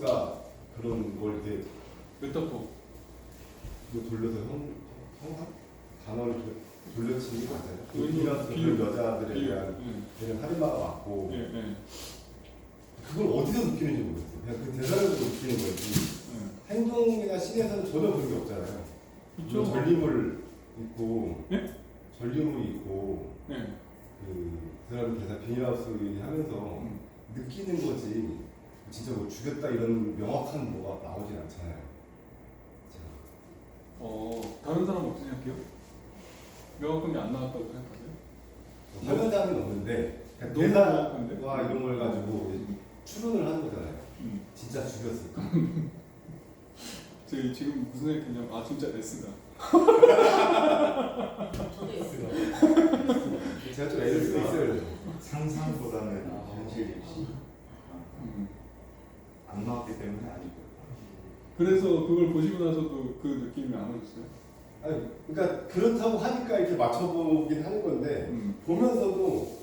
미니마우스가 그런 걸 이렇게 메타포. 돌려서 형상? 단어를 돌려치는 게 맞아요? 미니마우스 비유. 그 여자들에 대한 이런 할인마가 맞고 그걸 어디서 느끼는지 모르겠어요. 그냥 그 대사에서 느끼는 거지. 행동이나 씬에서는 전혀 그런 게 없잖아요. 있죠. 전리물 있고, 예? 전리물이 있고, 네. 그 사람 대사 비닐하우스 하면서 느끼는 거지. 진짜 뭐 죽였다 이런 명확한 뭐가 나오진 않잖아요. 다른 사람 어떻게 생각해요? 명확한 게 안 나왔다고 생각하세요? 화면상은 없는데 그러니까 너무 대사와 명확한데? 이런 걸 가지고 추론을 하는 거잖아요. 진짜 죽였을까? 지금 무슨 생각했냐면 진짜 S다. 저도 있어요. 제가 좀 애를 쓰고 있어요. 상상보다는 현실이 안 나왔기 때문에 아니고. 그래서 그걸 보시고 나서도 그 느낌이 안 오셨어요? 아니, 그러니까 그렇다고 하니까 이렇게 맞춰보긴 하는 건데 보면서도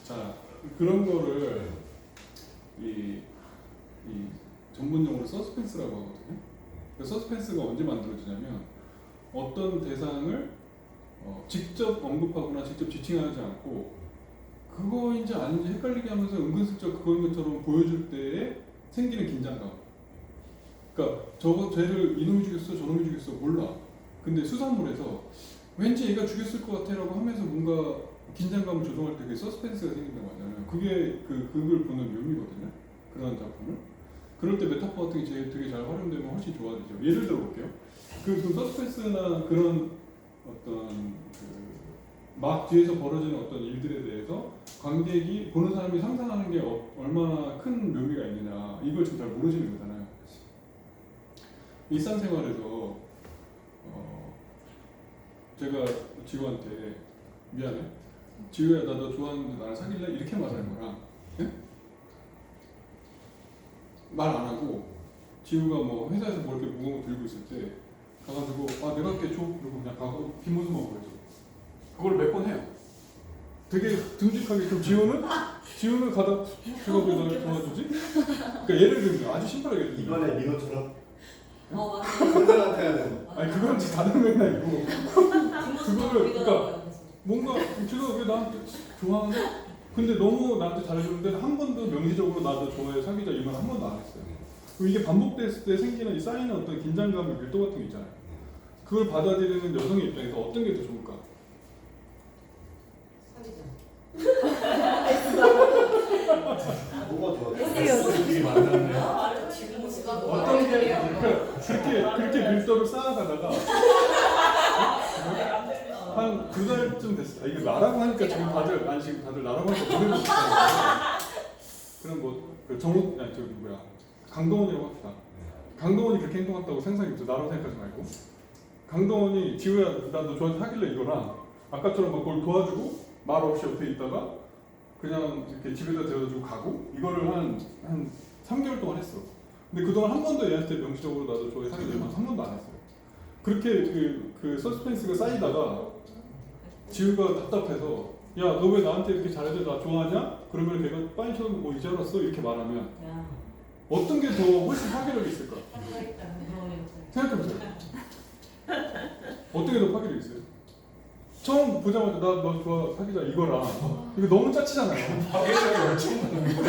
자, 그런 거를 이 전문용어로 서스펜스라고 하거든요. 그 서스펜스가 언제 만들어지냐면 어떤 대상을 직접 언급하거나 직접 지칭하지 않고 그거인지 아닌지 헷갈리게 하면서 은근슬쩍 그거인 것처럼 보여줄 때에 생기는 긴장감. 그러니까 쟤를 이놈이 죽였어 저놈이 죽였어 몰라. 근데 수산물에서 왠지 얘가 죽였을 것 같아라고 하면서 뭔가 긴장감을 조성할 때 그게 서스펜스가 생긴다고 하잖아요. 그게 그걸 보는 묘미거든요. 그런 작품을. 그럴 때 메타포 같은 게 되게 잘 활용되면 훨씬 좋아지죠. 예를 들어 볼게요. 그 서스펜스나 그런 어떤 막 뒤에서 벌어지는 어떤 일들에 대해서 관객이 보는 사람이 상상하는 게 얼마나 큰 묘미가 있느냐 이걸 지금 잘 모르시는 거잖아요. 일상생활에서 제가 지우한테 미안해 지우야 나 너 좋아하는데 나랑 사귈래? 이렇게 말하는 거랑 말 안 하고 지우가 뭐 회사에서 뭐 이렇게 무거운 거 들고 있을 때 가가지고 내가 할게 줘 그리고 그냥 가서 뒷모습만 보여줘. 그걸 몇 번 해요. 되게 듬직하게. 그럼 지우는 가다 제가 왜 나를 도와주지? 그러니까 예를 들면 아주 심플하게 이번에 민호처럼 맞아요. 선생한테 하는 아니 그건 진짜 다른 맥락이고 그거를 그러니까 뭔가 지금 왜 나한테 좋아하는데? 근데 너무 나한테 잘해주는데 한 번도 명시적으로 나도 좋아해 사귀자 이 말 한 번도 안 했어요. 그럼 이게 반복됐을 때 생기는 이 쌓이는 어떤 긴장감의 밀도 같은 게 있잖아요. 그걸 받아들이는 여성의 입장에서 어떤 게 더 좋을까? 뭐가 좋아? 둘이 만났네요. 어떤 게 그렇게 밀도를 쌓아가다가 한 2달쯤 됐어요. 이게 나라고 하니까 지금 다들 나라고 하니까 모르는 거잖아요. 그럼 그 정우 아니 저기 뭐야 강동원이라고 합시다. 강동원이 그렇게 행동했다고 생각이 들어. 나라고 생각하지 말고 강동원이 지우야 나 너 좋아해서 사귈래 이거랑 아까처럼 막 그걸 도와주고 말 없이 옆에 있다가 그냥 이렇게 집에다 데려다주고 가고 이거를 한 3개월 동안 했어. 근데 그동안 한 번도 얘한테 명시적으로 나도 좋아해 사귈래 한 번도 안 했어요. 그렇게 그 서스펜스가 쌓이다가 지우가 답답해서 야 너 왜 나한테 이렇게 잘해줘 나 좋아하냐? 그러면 걔가 빠인 쳐다보고 뭐 이제 알았어 이렇게 말하면 어떤 게 더 훨씬 파괴력이 있을까? 생각해보세요. 어떻게 더 파괴력이 있어요? 처음 보자마자 나 너 좋아 사귀자 이거랑 이거 너무 짜치잖아요. 파괴력이 엄청 많은 거야.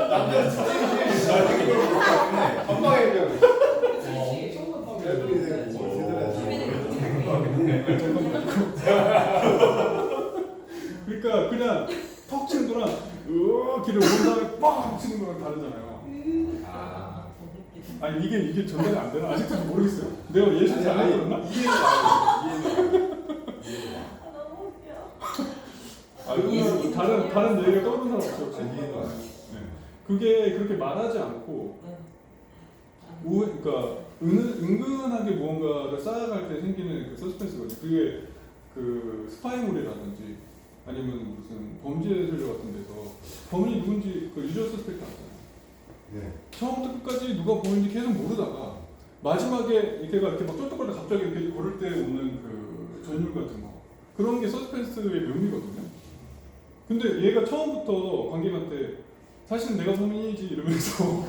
남자 스타일이 건강에 대한 그러니까 그냥 턱 치는 거랑 길을 온 다음에 빡 치는 거랑 다르잖아요. 아니 이게 전달이 안 되나? 아직도 모르겠어요. 내가 예술 잘 들었나? 너무 웃겨. 이거 다른 얘기가 떠오르는 사람 없어요. 그게 그렇게 말하지 않고 그러니까 은근하게 무언가를 쌓아갈 때 생기는 그 서스펜스거든요. 그게 그 스파이물이라든지 아니면 무슨 범죄술려 같은 데서 범인이 누군지 그 유저 서스펙트 알잖아요. 네. 처음부터 끝까지 누가 보는지 계속 모르다가 마지막에 걔가 이렇게 막 쫄떡거리다 갑자기 이렇게 걸을 때 오는 그 전율 같은 거 그런 게 서스펜스의 묘미거든요. 근데 얘가 처음부터 관객한테 사실은 내가 범인이지 이러면서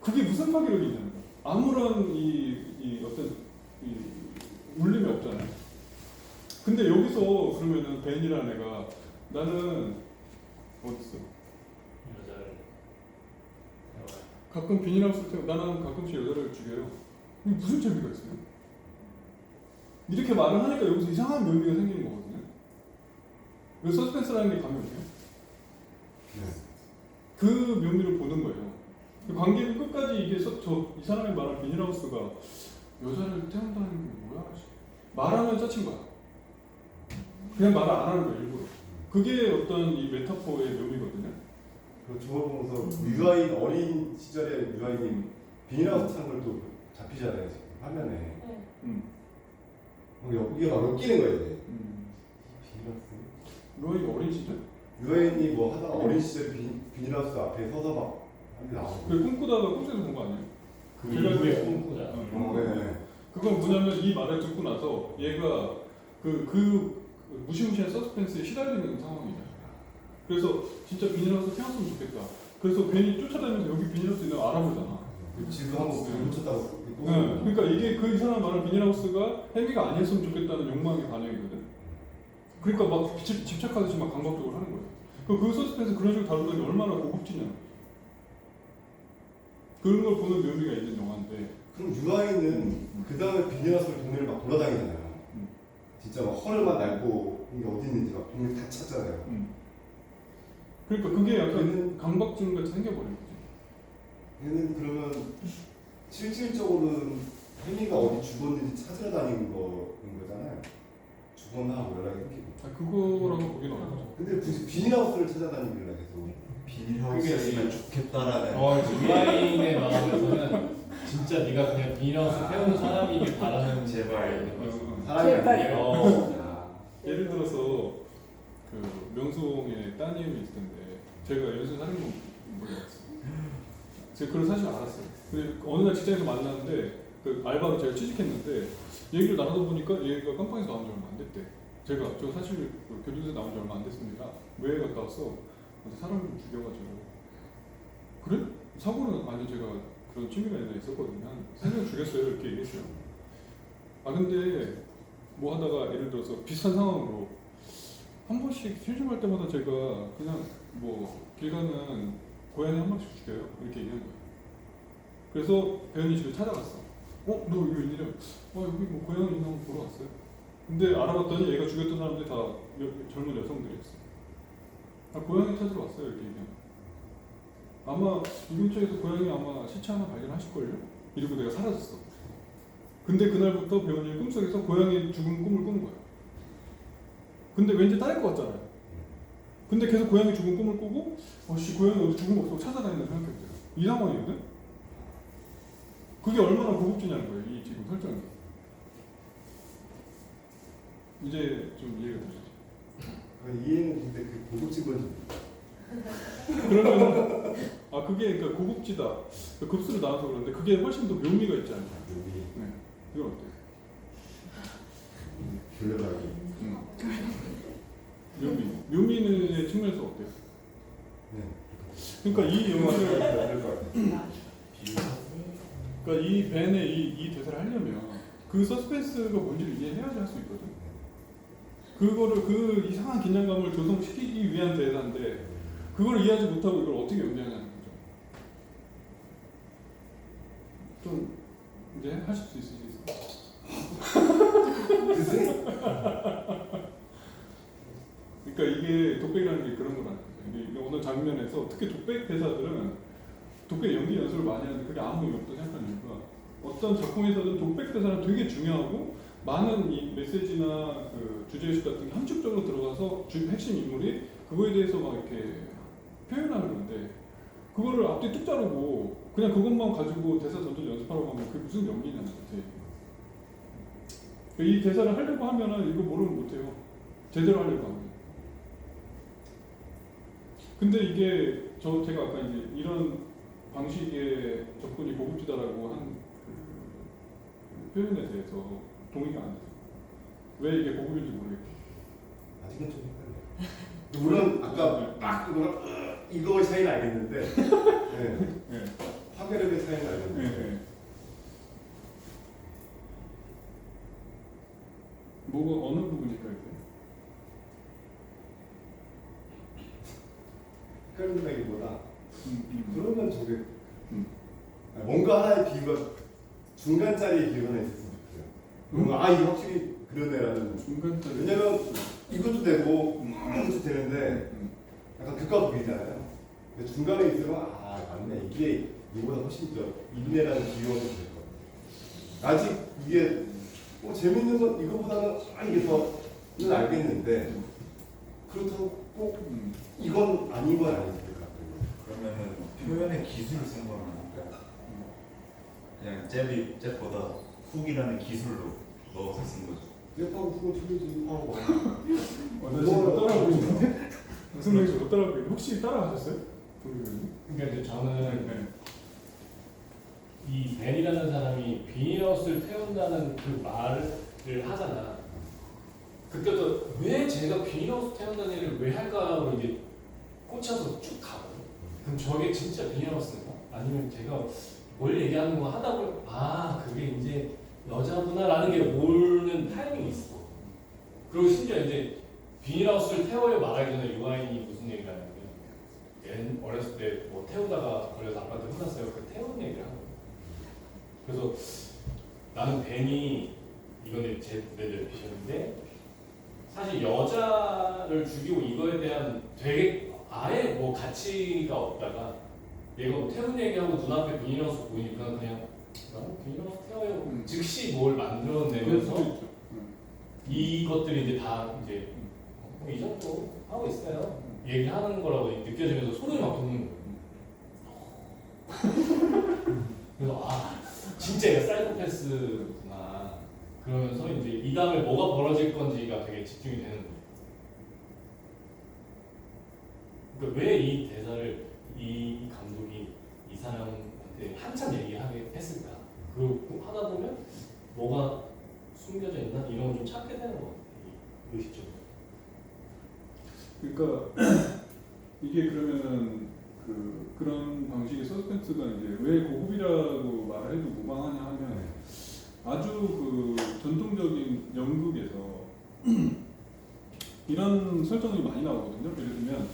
그게 무슨 파괴력이 있냐는 거야. 아무런 이 어떤 이 울림이 없잖아요. 근데 여기서 그러면은 벤이라는 애가 나는 어딨어? 여자를 가끔 비닐하우스 때 나는 가끔씩 여자를 죽여요. 이게 무슨 재미가 있어요? 이렇게 말을 하니까 여기서 이상한 묘미가 생기는 거거든요. 왜 서스펜스라는 게 감이 오죠? 그 묘미를 보는 거예요. 관객은 끝까지 이게 이 사람이 말한 비닐하우스가 여자를 태운다는 게 뭐야? 말하면 짜친 거야. 그냥 말을 안 하는 거예요, 일부러. 그게 어떤 이 메타포의 묘미거든요. 그 저걸 보면서 유아인 어린 시절에 유아인이 비닐하우스 탄 걸 또 잡히잖아요 지금 화면에. 네. 여기가 막 엮이는 거예요 이제. 비닐하우스. 유아인이 어린 시절? 유아인이 뭐 하다가 어린 시절 비닐하우스 앞에 서서 막 하는 게 나오고. 그 꿈꾸다가 꿈속에서 본 거 아니에요? 그 제가 이후에 꿈꾸자. 네. 그건 뭐냐면 이 말을 듣고 나서 얘가 그 무시무시한 서스펜스에 시달리는 상황이잖아요. 그래서 진짜 비닐하우스 태웠으면 좋겠다. 그래서 괜히 쫓아다니면서 여기 비닐하우스 있는 거 알아보잖아. 지도 한번 훔쳤다고. 네, 그러니까 이게 그 이 사람 말하는 비닐하우스가 혜미가 아니었으면 좋겠다는 욕망의 반영이거든. 그러니까 막 집착하듯이 막 강박적으로 하는 거예요. 그 서스펜스 그런 식으로 다루다니 얼마나 고급지냐. 그런 걸 보는 묘미가 있는 영화인데. 그럼 유아인은 그 다음에 비닐하우스 동네를 막 돌아다니잖아요. 진짜 막 허를만 날고 이게 어디 있는지 막 동네 다 찾잖아요. 그러니까 그게 약간 얘는 강박증 같이 생겨버린 거지. 얘는 그러면 실질적으로는 혜미가 어디 죽었는지 찾으러 다니는 거잖아요. 죽었나 하고 연락이 끊기고. 그거라고 보기는 어렵죠. 근데 굳이 비닐하우스를 찾아다니길래 계속. 비닐하우스였으면 좋겠다라는 유아인의 마음에서는 진짜 네가 그냥 비닐하우스 태우는 사람이길 바라는 제발. 사람이 아니에요. 예를 들어서 그 명수홍의 따님이 있을 텐데 제가 연쇄 살인범 몰려왔어요. 제가 그걸 사실 알았어요. 근데 어느 날 직장에서 만났는데 그 알바로 제가 취직했는데 얘기를 나누다 보니까 얘가 깜빵에서 나온 지 얼마 안 됐대. 제가 저 사실 교도소에 나온 지 얼마 안 됐습니다. 왜 갔다 왔어? 근데 사람을 죽여가지고. 그래? 사고는 아니 제가 그런 취미가 옛날에 있었거든요. 한 3명 죽였어요 이렇게 얘기했어요. 아 근데 뭐 하다가 예를 들어서 비슷한 상황으로 한 번씩 실종할 때마다 제가 그냥 뭐 길 가는 고양이 한 마리씩 죽여요 이렇게 얘기한 거예요. 그래서 배현이 집에 찾아갔어. 너 이거 웬일이야? 여기 뭐 고양이 있나 보러 왔어요. 근데 알아봤더니 얘가 죽였던 사람들이 다 젊은 여성들이었어. 고양이 찾으러 왔어요 이렇게 얘기한 거예요. 아마 이 근처에서 고양이 아마 시체 하나 발견하실걸요? 이러고 내가 사라졌어. 근데 그날부터 배현이의 꿈속에서 고양이 죽은 꿈을 꾸는 거야. 근데 왠지 딸일 것 같잖아요. 근데 계속 고양이 죽은 꿈을 꾸고 고양이 어디 죽은 거 없어 찾아다닌다 생각해보세요. 이 상황이거든? 그게 얼마나 고급지냐는 거예요. 이 지금 설정이. 이제 좀 이해가 되시죠? 이해는 근데 그 고급진 건지. 그러면 그게 그러니까 고급지다. 급수를 나눠서 그러는데 그게 훨씬 더 묘미가 있지 않나요? 네. 이건 어때요? 별로라고. 묘미의 측면에서 어때요? 네. 그러니까 이 영화를 그럴 것 같아요. 그러니까 이 벤의 이 대사를 하려면 그 서스펜스가 뭔지를 이해해야지 할 수 있거든. 그거를 그 이상한 긴장감을 조성시키기 위한 대사인데 그걸 이해하지 못하고 이걸 어떻게 연기하냐는 거죠. 좀 이제 하실 수 있으시겠어요? 그러니까 이게 독백이라는 게 그런 거라는 거죠. 이게 어느 장면에서 특히 독백 대사들은 독백 연기 연습을 많이 하는데 그게 아무 의미 없다고 생각하는 이유가 어떤 작품에서는 독백 대사는 되게 중요하고 많은 이 메시지나 그 주제의식 같은 게 함축적으로 들어가서 핵심 인물이 그거에 대해서 막 이렇게 표현하는 건데 그거를 앞뒤 뚝 자르고 그냥 그것만 가지고 대사 던져 연습하라고 하면 그게 무슨 연기냐는 거지. 이 대사를 하려고 하면은 이거 모르면 못해요. 제대로 하려고 하면. 근데 이게 제가 아까 이제 이런 방식의 접근이 고급지다라고 한 그 표현에 대해서 동의가 안 돼요. 왜 이게 고급인지 모르겠고. 물론 아까 막 이거의 차이는 알겠는데 네. 네. 화면의 차이는 알겠는데 네. 뭐가 어느 부분일까요? 헷갈린다기보다 음. 그러면 저게 음. 뭔가 하나의 비유가 중간짜리의 비유가 하나 있었으면 좋겠어요. 뭔가 이게 확실히 그러네라는. 중간짜리. 왜냐면 이것도 되고 이것도 되는데 음. 약간 극과 극이잖아요. 근데 중간에 있으면 맞네, 이게 이거보다 훨씬 더 인내라는 비유가 될 것 같아요. 아직 이게 재밌는 건 이거보다는 이게 더는 알겠는데 그렇다고 꼭 이건 아닌 건 아닐 것 같아요. 그러면은 표현의 기술을 쓴 거는 그냥 잽보다 훅이라는 기술로 넣어서 쓴 거죠. 잽하고 훅은 틀리지. 나 지금 못 따라하고 있는데? 무슨 얘기인지 못 따라하고 있는데 혹시 따라하셨어요? 그러니까 이제 저는 네. 이 벤이라는 사람이 비닐하우스를 태운다는 그 말을 하잖아. 그때도 왜 제가 비닐하우스 태운다는 얘기를 왜 할까로 이제 꽂혀서 쭉 가거든. 그럼 저게 진짜 비닐하우스인가? 아니면 제가 뭘 얘기하는 거 하다 보면 그게 이제 여자구나라는 게 오는 타이밍이 있어. 그리고 심지어 이제 비닐하우스를 태워요 말하기 전에 유아인이 무슨 얘기를 하냐면 어렸을 때 뭐 태우다가 걸려서 아빠한테 혼났어요. 그 태우는 얘기를 하거든. 그래서 나는 벤이 이거는 제 데피션인데 사실 여자를 죽이고 이거에 대한 되게 아예 뭐 가치가 없다가 얘가 뭐 태운 얘기하고 눈앞에 비닐하우스 보이니까 그냥 비닐하우스 태워요 즉시 뭘 만들어내면서 이것들이 이제 다 이제 이 정도 하고 있어요 얘기하는 거라고 느껴지면서 소름이 막 돋는 거예요. 그래서 진짜 얘가 사이코패스구나. 그러면서 이제 이 다음에 뭐가 벌어질 건지가 되게 집중이 되는 거예요. 그러니까 왜 이 대사를 이 감독이 이 사람한테 한참 얘기하게 했을까? 그리고 하다 보면 뭐가 숨겨져 있나 이런 걸 좀 찾게 되는 것 같아요. 의식적으로. 그러니까 이게 그러면은 그런 방식의 서스펜스가 이제 왜 고급이라고 말을 해도 무방하냐 하면 아주 그 전통적인 연극에서 이런 설정이 많이 나오거든요. 예를 들면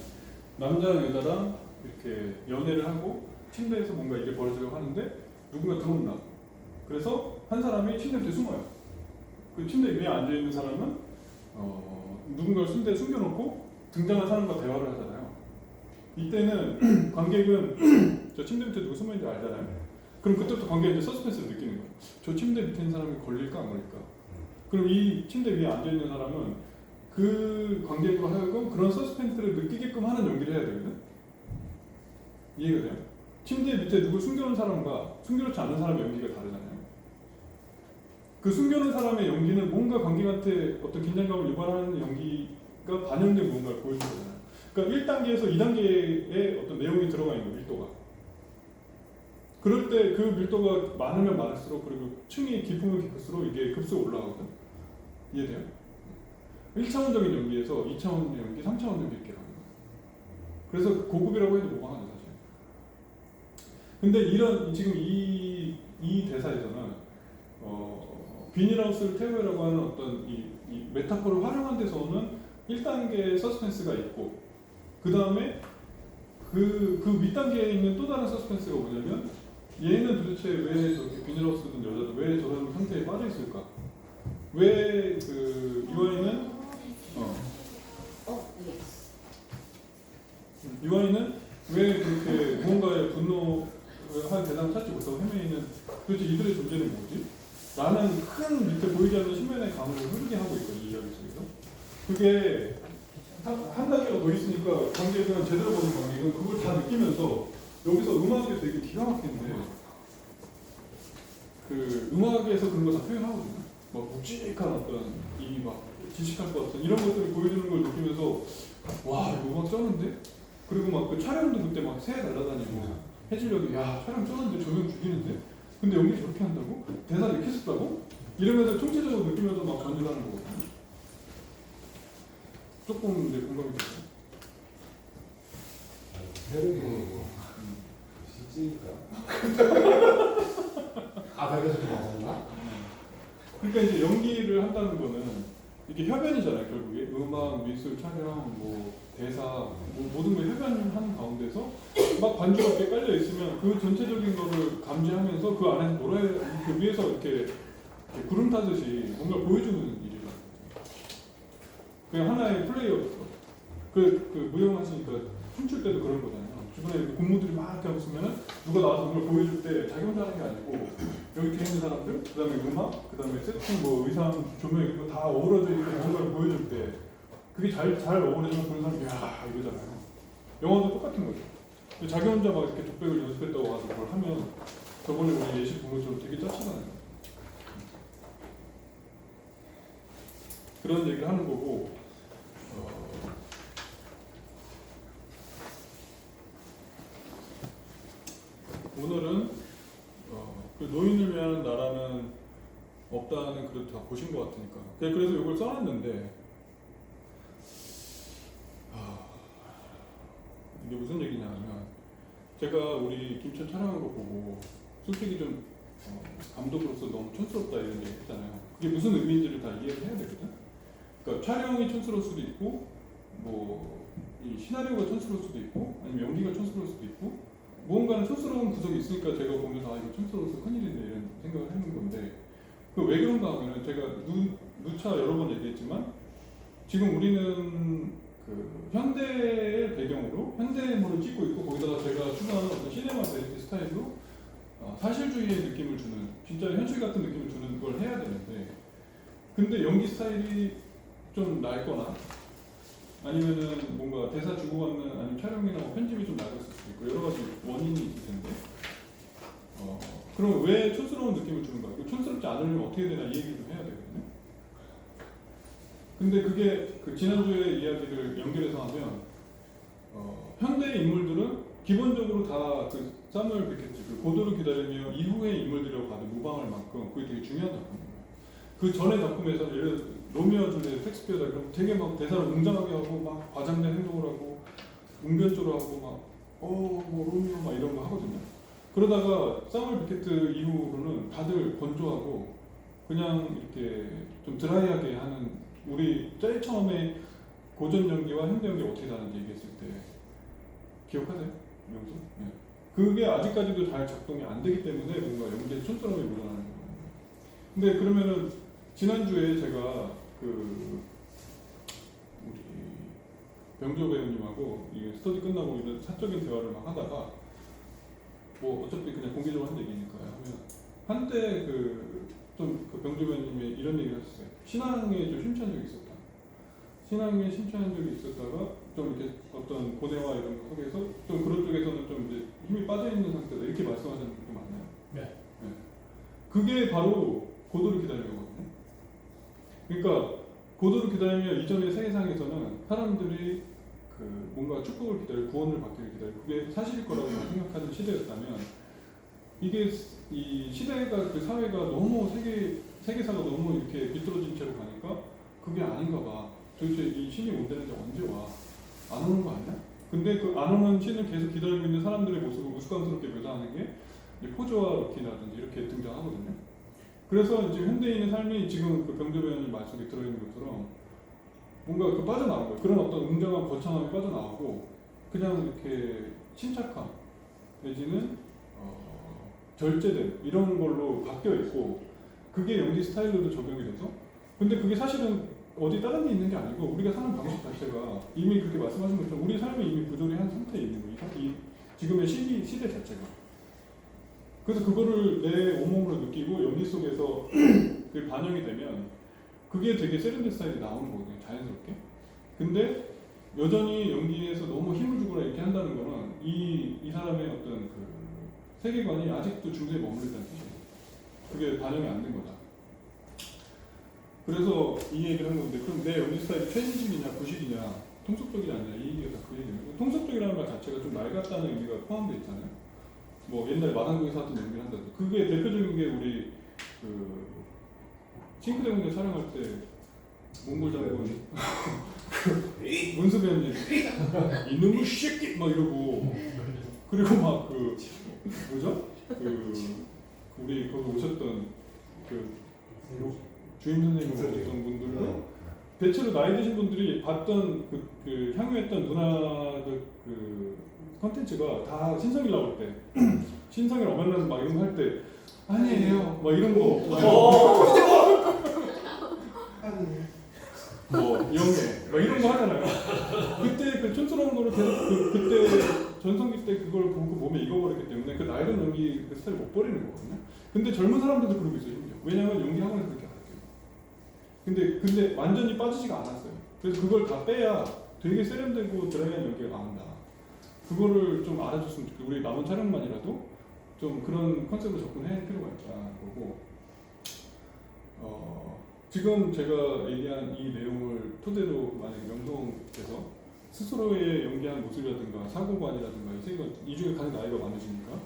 남자랑 여자랑 이렇게 연애를 하고 침대에서 뭔가 일이 벌어지려고 하는데 누군가 들어온다. 그래서 한 사람이 침대 밑에 숨어요. 그 침대 위에 앉아 있는 사람은 누군가를 침대에 숨겨놓고 등장한 사람과 대화를 하잖아요. 이때는 관객은 저 침대 밑에 누구 숨어 있는지 알잖아요. 그럼 그때부터 관객이 이제 서스펜스를 느끼는 거예요. 저 침대 밑에 있는 사람이 걸릴까 안 걸릴까. 그럼 이 침대 위에 앉아 있는 사람은 그 관객으로 하여금 그런 서스펜스를 느끼게끔 하는 연기를 해야 되거든. 이해가 돼요? 침대 밑에 누굴 숨겨놓은 사람과 숨겨놓지 않는 사람의 연기가 다르잖아요. 그 숨겨놓은 사람의 연기는 뭔가 관객한테 어떤 긴장감을 유발하는 연기가 반영된 뭔가를 보여주잖아요. 그러니까 1단계에서 2단계에 어떤 내용이 들어가 있는 밀도가. 그럴 때 그 밀도가 많으면 많을수록 그리고 층이 깊으면 깊을수록 이게 급수가 올라가거든. 이해돼요? 1차원적인 연기에서 2차원의 연기, 3차원 연기 이렇게 가거든. 그래서 고급이라고 해도 무방하죠 사실. 근데 이런 지금 이 대사에서는 비닐하우스를 태우라고 하는 어떤 이 메타포를 활용한 데서 오는 1단계의 서스펜스가 있고 그 다음에 그 윗단계에 있는 또 다른 서스펜스가 뭐냐면 얘는 도대체 왜 저렇게 비닐하우스든 여자든 왜 저런 상태에 빠져 있을까? 왜 그 유아인은 유아인은 왜 그렇게 무언가에 분노할 대상을 찾지 못하고 헤매이는 도대체 이들의 존재는 뭐지? 라는 큰 밑에 보이지 않는 신면의 감을 흐르게 하고 있거든요. 이 이야기 속에서. 그게 한 단계가 더 있으니까 관객은 제대로 보는 관객은 그걸 다 느끼면서 여기서 음악이 되게 기가 막힌데 그 음악에서 그런 거 다 표현하거든요. 막 묵직한 어떤 이 막 지식할 것 같은 이런 것들을 보여주는 걸 느끼면서 와 이거 음악 쩌는데? 그리고 막 그 촬영도 그때 막 새 날아다니고 해질녘에 야 촬영 쩌는데 조명 죽이는데? 근데 연기 저렇게 한다고? 대사 이렇게 썼다고? 이러면서 총체적으로 느끼면서 막 전율하는 거거든요. 조금 이제 공감이 되죠. 세력이 실제니까. 아, 그래서 좀 맞았나? 그러니까 이제 연기를 한다는 거는 이게 협연이잖아요. 결국에 음악, 미술, 촬영, 뭐 대사, 뭐 모든 걸 협연하는 가운데서 막 반주가 이렇게 깔려 있으면 그 전체적인 거를 감지하면서 그 안에서 노래 그 위에서 이렇게 구름 타듯이 뭔가 보여주는 일이라. 그냥 하나의 플레이어로서 그 무용하시니까 춤출 때도 그런 거잖아요. 주변에 공무들이 막 이렇게 없으면은 누가 나와서 그걸 보여줄 때 자기 혼자 하는 게 아니고 여기 이렇게 있는 사람들, 그 다음에 음악, 그 다음에 세팅, 뭐 의상, 조명 이런 거 다 어우러져 있는 뭔가를 보여줄 때 그게 잘 어우러지면 보는 사람이 야 이러잖아요. 영화도 똑같은 거죠. 자기 혼자 막 이렇게 독백을 연습했다고 와서 그걸 하면 저번에 우리 예시 본 것처럼 되게 짜치잖아요. 그런 얘기를 하는 거고 오늘은 그 노인을 위한 나라는 없다는 글을 다 보신 것 같으니까 그래서 이걸 써놨는데 이게 무슨 얘기냐면 제가 우리 김천 촬영한 거 보고 솔직히 좀 감독으로서 너무 촌스럽다 이런 얘기 했잖아요. 그게 무슨 의미인지를 다 이해를 해야 되거든. 그러니까 촬영이 촌스러울 수도 있고 뭐 이 시나리오가 촌스러울 수도 있고 아니면 연기가 촌스러울 수도 있고 무언가는 촌스러운 구석이 있으니까 제가 보면서 이거 촌스러워서 큰일인데 이런 생각을 하는 건데 그 왜 그런가 하면은 제가 누차 여러 번 얘기했지만 지금 우리는 그 현대의 배경으로 현대물을 찍고 있고 거기다가 제가 추구하는 어떤 시네마 베리티 스타일로 사실주의의 느낌을 주는 진짜 현실 같은 느낌을 주는 걸 해야 되는데 근데 연기 스타일이 좀 낡거나 아니면은 뭔가 대사 주고받는 아니면 촬영이나 뭐 편집이 좀 낡았을 수도 있고 여러 가지 원인이 있을 텐데 그럼 왜 촌스러운 느낌을 주는가? 촌스럽지 않으려면 어떻게 되나 이 얘기를 좀 해야 되거든요. 근데 그게 그 지난주에 이야기를 연결해서 하면 현대 인물들은 기본적으로 다 그 사무엘 비케트 그 고도를 기다리며 이후의 인물들이라고 봐도 무방할 만큼 그게 되게 중요한 작품이에요. 그 전에 작품에서 예를 들어 로미오와 줄리엣 셰익스피어다 그러면 되게 막 대사를 웅장하게 하고 막 과장된 행동을 하고 웅변조로 하고 막 뭐 로미오 막 이런 거 하거든요. 그러다가 사무엘 비케트 이후로는 다들 건조하고 그냥 이렇게 좀 드라이하게 하는 우리 제일 처음에 고전 연기와 현대 연기 어떻게 다른지 얘기했을 때 기억하세요? 명수? 네. 그게 아직까지도 잘 작동이 안 되기 때문에 뭔가 연기의 촌스러움이 묻어나는 거예요. 근데 그러면은 지난주에 제가 그 우리 병조 배우님하고 이 스터디 끝나고 이런 사적인 대화를 막 하다가 뭐 어차피 그냥 공개적으로 한 얘기니까요. 하면 한때 그 병조 배우님이 이런 얘기를 하셨어요. 신앙에 좀 심취한 적이 있었다. 신앙에 심취한 적이 있었다가 좀 이렇게 어떤 고뇌와 이런 거 속에서 좀 그런 쪽에서는 좀 이제 힘이 빠져 있는 상태다 이렇게 말씀하시는 분도 많아요. 네. 그게 바로 고도를 기다리는 거거든요. 그러니까 고도를 기다리며 이전의 세상에서는 사람들이 그 뭔가 축복을 기다리고 구원을 받기를 기다리고 그게 사실일 거라고 생각하는 시대였다면 이게 이 시대가 그 사회가 너무 세계사가 너무 이렇게 비뚤어진 채로 가니까 그게 아닌가 봐. 도대체 이 신이 온다는데 언제 와? 안 오는 거 아니야? 근데 그 안 오는 신을 계속 기다리고 있는 사람들의 모습을 우스꽝스럽게 묘사하는 게 포즈와 럭키라든지 이렇게 등장하거든요. 그래서 이제 현대인의 삶이 지금 그 병조 배우님 말 속에 들어있는 것처럼 뭔가 그 빠져나온 거예요. 그런 어떤 웅장한 거창함이 빠져나오고 그냥 이렇게 침착함 내지는 절제됨 이런 걸로 바뀌어 있고 그게 연기 스타일로도 적용이 돼서 근데 그게 사실은 어디 다른 데 있는 게 아니고 우리가 사는 방식 자체가 이미 그렇게 말씀하신 것처럼 우리 삶이 이미 부조리 한 상태에 있는 거예요. 이 지금의 시대 자체가. 그래서 그거를 내 온몸으로 느끼고 연기 속에서 그게 반영이 되면 그게 되게 세련된 스타일이 나오는 거거든요. 자연스럽게. 근데 여전히 연기에서 너무 힘을 주거나 이렇게 한다는 거는 이 사람의 어떤 그 세계관이 아직도 중세에 머무르다는 뜻이에요. 그게 반영이 안 된 거다. 그래서 이 얘기를 한 건데 그럼 내 연기 스타일이 최신식이냐 구식이냐 통속적이냐 아니냐 이 얘기가 다 그 얘기예요. 통속적이라는 말 자체가 좀 낡았다는 의미가 포함되어 있잖아요. 뭐 옛날에 마당국에서 하던 연기를 한다든지 그게 대표적인 게 우리 그 싱크대공대 촬영할 때 몽골 장군 문수 배우님 이놈의 새끼 막 이러고 그리고 막 그 뭐죠? 그 우리 거기 오셨던 그 주임 선생님 오셨던 분들도 대체로 나이 드신 분들이 봤던 그 향유했던 누나들 그 컨텐츠가 다 신성일 나올 때 신성일 어머나서 막 이런 거 할 때 아니에요 막 이런 거 뭐 영예 막 이런 거 하잖아요. 그때 그 촌스러운 거를 계속 그때 전성기 때 그걸 보고 몸에 익어버렸기 때문에 그 나이든 연기 그 스타일 못 버리는 거거든요. 근데 젊은 사람들도 그러고 있어요. 심지어. 왜냐면 연기 학원에서 그렇게 가르쳐요. 근데 완전히 빠지지가 않았어요. 그래서 그걸 다 빼야 되게 세련되고 드라이한 연기가 나온다. 그거를 좀 알아줬으면 좋겠어요. 우리 남은 촬영만이라도 좀 그런 컨셉으로 접근할 필요가 있다는 거고. 지금 제가 얘기한 이 내용을 토대로 만약 명동에서 스스로의 연기한 모습이라든가 사고관이라든가 이 중에 가장 나이가 많으시니까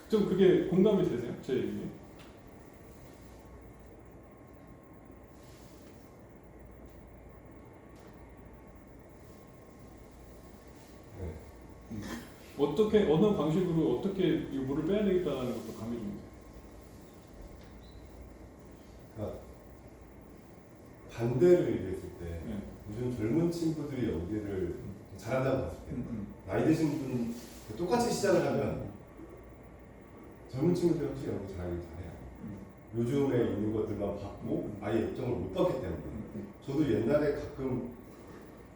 좀 그게 공감이 되세요? 제 얘기. 어떻게 어느 방식으로 어떻게 이 물을 빼야 되겠다는 것도 감이 좀 있어요. 그러니까 반대를 얘기했을 때 네. 요즘 젊은 친구들이 연기를 잘한다고 봤을 때 나이 드신 분 똑같이 시작을 하면 젊은 친구들이 확실히 연기 잘하긴 잘해요. 요즘에 있는 것들만 받고 아예 입점을 못 받기 때문에 저도 옛날에 가끔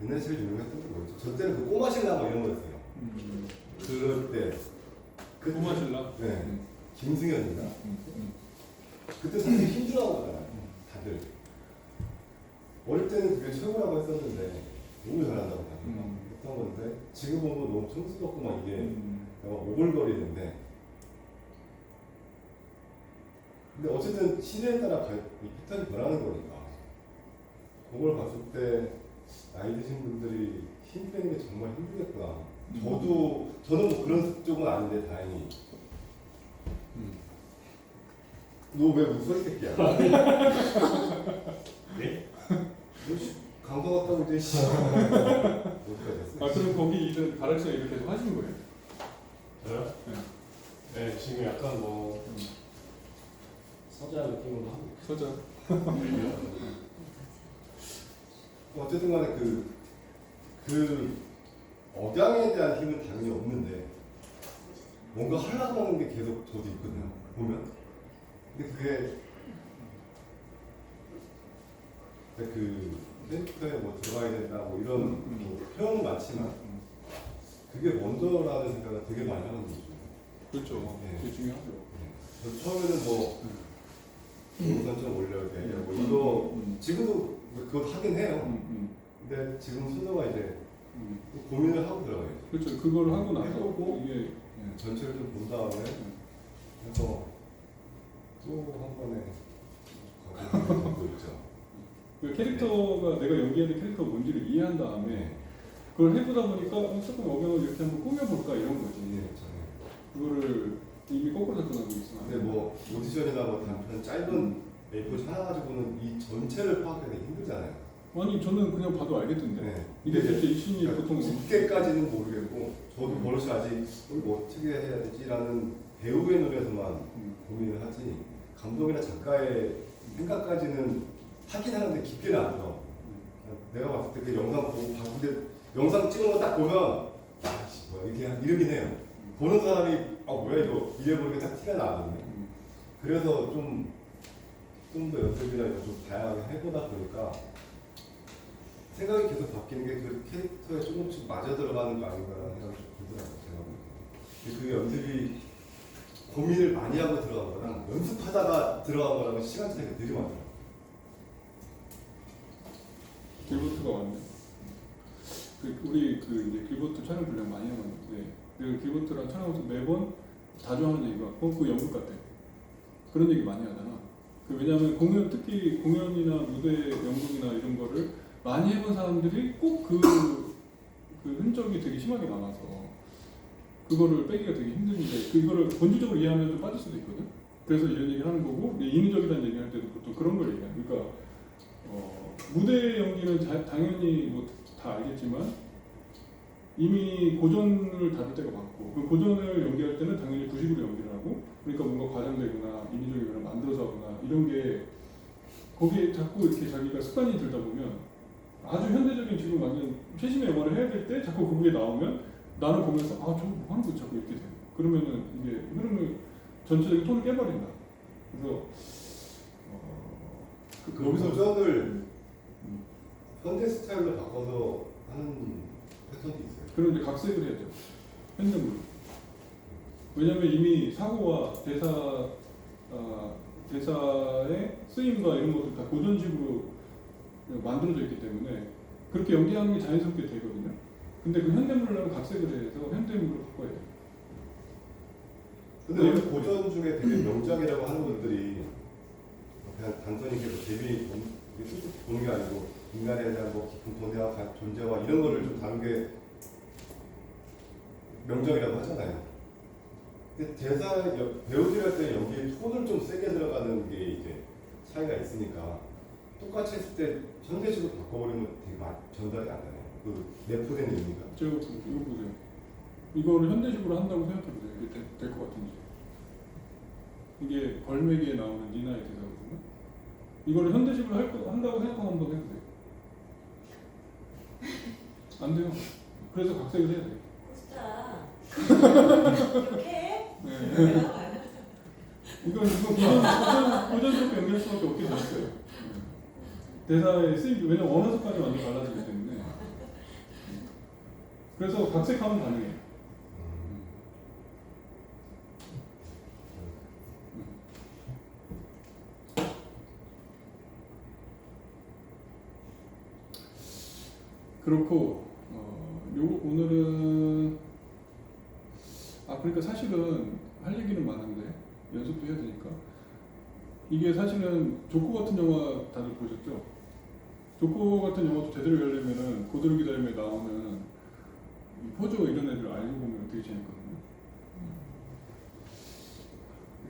옛날에 제일 유명했던 게 뭐였죠? 저 때는 그 꼬마 신랑 뭐 이런 거였어요. 그럴 때 꼬마 신랑? 네. 김승현인가? 그때 사실 힘들어하잖아요. 다들 어릴 때는 그게 최고라고 했었는데 너무 잘한다고 했던 건데 지금 보면 너무 촌스럽고 막 이게 막 오글거리는데 근데 어쨌든 시대에 따라 이 패턴이 변하는 거니까 그걸 봤을 때 나이 드신 분들이 힘 빼는 게 정말 힘들겠구나. 저는 뭐 그런 쪽은 아닌데 다행히. 너 왜 웃어 이 새끼야? 네? 강도 같다고 이제 씨. 어디가 됐어? 아 그럼 거기 일은 가락시가 이렇게 계속 하시는 거예요? 저요? 네, 지금 약간 뭐 서자 느낌으로 하고 서자. 어쨌든 간에 그 억양에 대한 힘은 당연히 없는데 뭔가 하려고 하는 게 계속 저도 있거든요. 보면. 근데 그게 그 캐릭터에 뭐 들어가야 된다 뭐 이런 뭐 표현은 많지만 그게 먼저라는 생각을 되게 많이 하는 거죠. 그렇죠. 네. 되게 중요하죠. 저 처음에는 뭐 동선 좀 올려야 돼. 뭐 이거 지금도 그거 하긴 해요. 근데 지금 순서가 이제 고민을 하고 들어가요. 그렇죠. 그걸 하고 나서 해보고 이게 전체를 좀 본 다음에 해서 또 한 번에 가고 있죠. 그 캐릭터가 내가 연기하는 캐릭터가 뭔지를 이해한 다음에 그걸 해보다 보니까 조금 억양을 이렇게 한번 꾸며볼까 이런 거지. 그거를 이미 거꾸로 접근하고 있어. 근데 뭐 오디션이나 뭐 단편 짧은 A4 하나 가지고는 이 전체를 파악하기 힘들잖아요. 아니 저는 그냥 봐도 알겠던데. 네. 이게 대체 이 신이 그러니까 보통 깊게까지는 모르겠고 저도 버릇이 아직 뭐 어떻게 해야 되지라는 배우의 눈에서만 고민을 하지 감독이나 작가의 생각까지는 하긴 하는데 깊게는 안 들어. 내가 봤을 때 그 영상 보고 봤는데 영상 찍은 거 딱 보면 아씨 뭐야 이렇게 이러긴 해요. 보는 사람이 아 뭐야 이거 이래 보니까 딱 티가 나거든요. 그래서 좀 더 연습이나 이런 좀 다양하게 해보다 보니까 생각이 계속 바뀌는 게 그 캐릭터에 조금씩 맞아 들어가는 거 아닌가라는 생각이 좀 들더라고요. 제가 보니까. 그게 연습이 고민을 많이 하고 들어간 거랑 연습하다가 들어간 거랑은 시간 차이가 되게 많아요. 길보트가 왔네. 우리 이제 길보트 촬영 분량 많이 해봤는데 그 길보트랑 촬영하면서 매번 자주 하는 얘기가 그 연극 같아. 그런 얘기 많이 하잖아. 왜냐하면 특히 공연이나 무대 연극이나 이런 거를 많이 해본 사람들이 꼭 그 흔적이 되게 심하게 남아서 그거를 빼기가 되게 힘든데 이거를 본질적으로 이해하면 좀 빠질 수도 있거든. 그래서 이런 얘기를 하는 거고 인위적이라는 얘기할 때도 보통 그런 걸 얘기해. 그러니까 무대 연기는 당연히 뭐 다 알겠지만 이미 고전을 다룰 때가 많고 그 고전을 연기할 때는 당연히 구식으로 연기를 하고 그러니까 뭔가 과장되거나 인위적이거나 만들어서 하거나 이런 게 거기에 자꾸 이렇게 자기가 습관이 들다 보면 아주 현대적인 지금 완전 최신의 영화를 해야 될 때 자꾸 그게 나오면 나는 보면서 아 저거 뭐 하는 거지 자꾸 이렇게 돼. 그러면은 이게 흐름을 전체적인 톤을 깨버린다. 그래서 그 여기서 고전을 현대 스타일로 바꿔서 하는 패턴도 있어요. 그럼 이제 각색을 해야죠. 현장으로. 왜냐면 이미 사고와 대사의 쓰임과 이런 것도 다 고전식으로 만들어져 있기 때문에 그렇게 연기하는 게 자연스럽게 되거든요. 근데 그 현대물을 하면 각색을 해서 현대물로 바꿔야 돼요. 근데 원래 고전 중에 되게 명작이라고 하는 분들이 그냥 단순히 계속 보는 게 아니고 인간에 대한 뭐 깊은 존재와 이런 거를 좀 다룬 게 명작이라고 하잖아요. 근데 배우들 할 때 연기에 톤을 좀 세게 들어가는 게 이제 차이가 있으니까 똑같이 했을 때 현대식으로 바꿔버리면 되게 전달이 안 되네요. 그 내포된 의미가. 이거 보세요. 이거를 현대식으로 한다고 생각해보세요. 이게 될 것 같은지. 이게 걸매기에 나오는 니나의 대사거든요. 이거를 현대식으로 한다고 생각하고 한번 해보세요. 안 돼요. 그래서 각색을 해야 돼요. 진짜 이렇게 해? 네. 이건 고전스럽게 연기할 수밖에 없게 되었어요. 대사의 쓰임, 왜냐면 언어 습관이 완전 달라지기 때문에. 그래서 각색하면 가능해요. 그렇고 오늘은 그러니까 사실은 할 얘기는 많은데 연습도 해야 되니까 이게 사실은 조커 같은 영화 다들 보셨죠? 조커 같은 영화도 제대로 하려면은 고대로 기다림에 나오는 이 포조 이런 애들 알고 보면 되게 재밌거든요.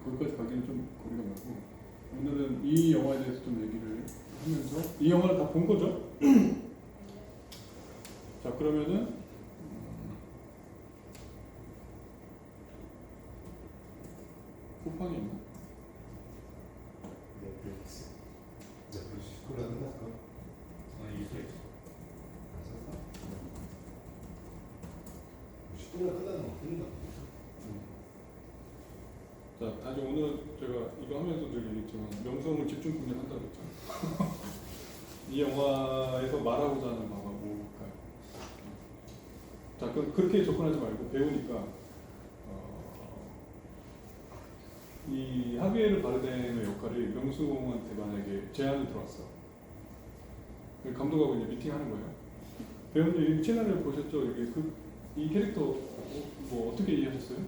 거기까지 가기는 좀 거리가 멀고 오늘은 이 영화에 대해서 좀 얘기를 하면서 이 영화를 다 본 거죠? 자 그러면은 쿠팡이 있나? 넷플릭스. 넷플릭스 스쿨라 끝났을까? 있어 있어. 10분이나 끝나는 거 끝나. 자 다시 오늘은 제가 이거 하면서 늘 얘기했지만 명성을 집중 공략한다고 했잖아요. 이 영화에서 말하고자 하는 바가 뭘까요? 자 그렇게 접근하지 말고 배우니까 이 하비에르 바르뎀의 역할이 명수공한테 만약에 제안이 들어왔어. 감독하고 이제 미팅하는 거예요. 배우님 이 채널을 보셨죠? 이게 이 캐릭터 뭐 어떻게 이해하셨어요?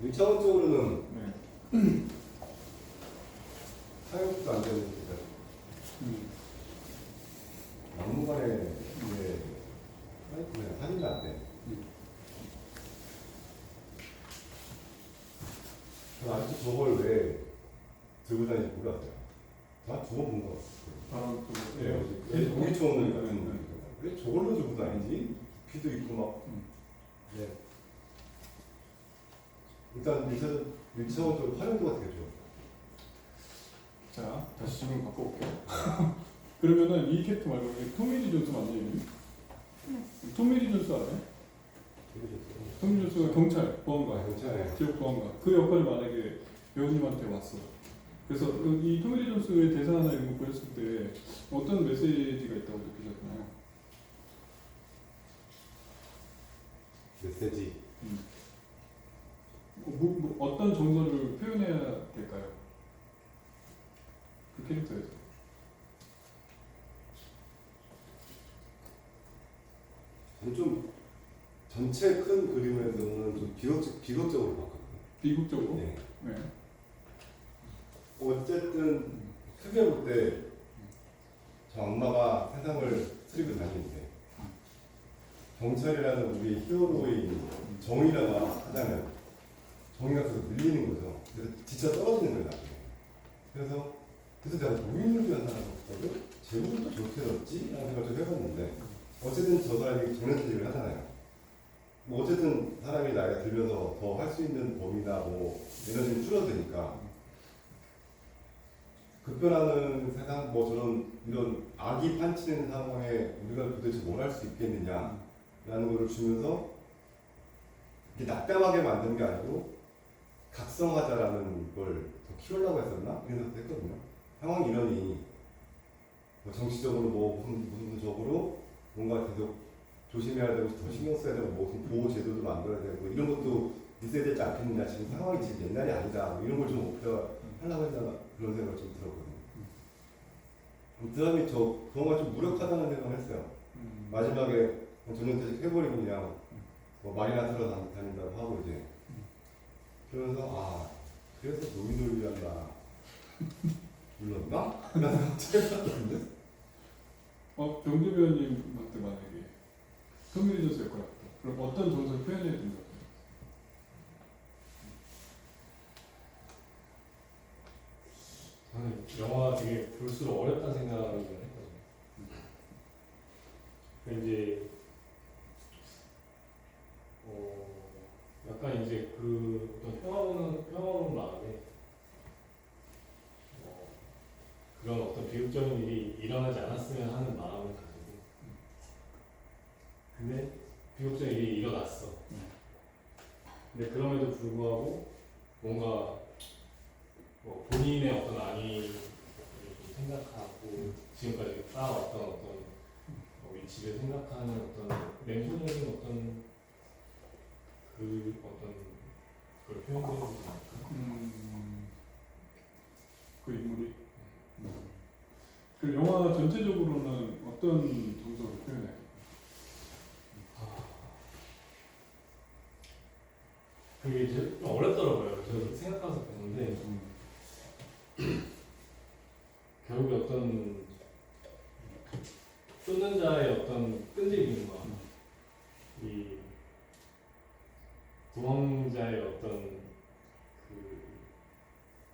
일차원적으로는 네. 사용도 안 되는 거니까 막무가내 이제 그냥 사진도 안 돼. 저는 아직도 저걸 왜 들고 다니는지 몰랐어요. 한 두 번 본 것 같아요. 공기초원 같은 거. 왜 저걸로 들고 다니지? 피도 있고 막. 네. 일단 1차원적으로 활용도가 되게 좋아. 자, 다시 질문 바꿔볼게요. 그러면은 이 캐릭터 말고 이게 토미리 존스 맞나요? 이름이? 토미리 존스 알아요? 토미리 존스가 경찰, 보안관, 괜찮아요. 지역 보안관. 그 역할을 만약에 배우님한테 왔어. 그래서 이 토미리 존스의 대사나 이런 거 보셨을 때 어떤 메시지가 있다고 느끼셨나요? 메시지. 어떤 정서를 표현해야 될까요? 그 캐릭터에서. 저는 좀 전체 큰 그림에서는 좀 비극적으로 봤거든요. 비극적으로? 네. 네. 어쨌든 크게 볼 때 저 엄마가 세상을 쓰리고 다니는데 경찰이라는 우리 히어로의 정의라고 하자면 정의가 계속 밀리는 거죠. 그래서 지쳐 떨어지는 거예요. 나중에. 그래서 내가 노인을 위한 사람이었거든. 제목을 또 좋게 넣었지? 라는 생각을 좀 해봤는데 어쨌든 저 사람이 정년퇴직을 하잖아요. 뭐 어쨌든 사람이 나이가 들면서 더 할 수 있는 범위나 뭐 에너지는 줄어드니까 급변하는 세상 뭐 저런 이런 악이 판치는 상황에 우리가 도대체 뭘 할 수 있겠느냐라는 거를 주면서 이렇게 낙담하게 만드는 게 아니고 각성하자라는 걸 더 키우려고 했었나? 이런 생각도 했거든요. 상황이 이러니 뭐 정치적으로 뭐 무슨 적으로 뭔가 계속 조심해야 되고 더 신경 써야 되고 무슨 보호 제도도 만들어야 되고 이런 것도 있어야 되지 않겠느냐. 지금 상황이 지금 옛날이 아니다. 뭐 이런 걸 좀 목표하려고 했나 그런 생각을 좀 들었거든요. 그 다음에 정말 좀 무력하다는 생각을 했어요. 마지막에 전년퇴직 해버리고 그냥 뭐 말이나 들어 다닌다고 하고 이제 그러면서 그래서 노인을 위한다 불렀나? 라는 생각이 들었는데 병재 배우님한테 만약에 터미네이터 역할 같다. 그럼 어떤 정서를 표현해야 된다고? 저는 영화 되게 볼수록 어렵다는 생각을 했거든요. 이제 약간 이제 그 어떤 평화로운 마음에 그런 어떤 비극적인 일이 일어나지 않았으면 하는 마음을 가지고 근데 비극적인 일이 일어났어. 근데 그럼에도 불구하고 뭔가 본인의 어떤 안위를 좀 생각하고 지금까지 쌓아왔던 어떤 위치를 생각하는 어떤 냉소적인 어떤 그걸 표현되는 거지 않을까? 그 인물이. 그 영화 전체적으로는 어떤 정서를 표현해요? 그게 이제 좀 어렵더라고요. 저 생각하면서 봤는데 결국에 어떤 쫓는 자의 어떤 끈질김과 이 도망자의 어떤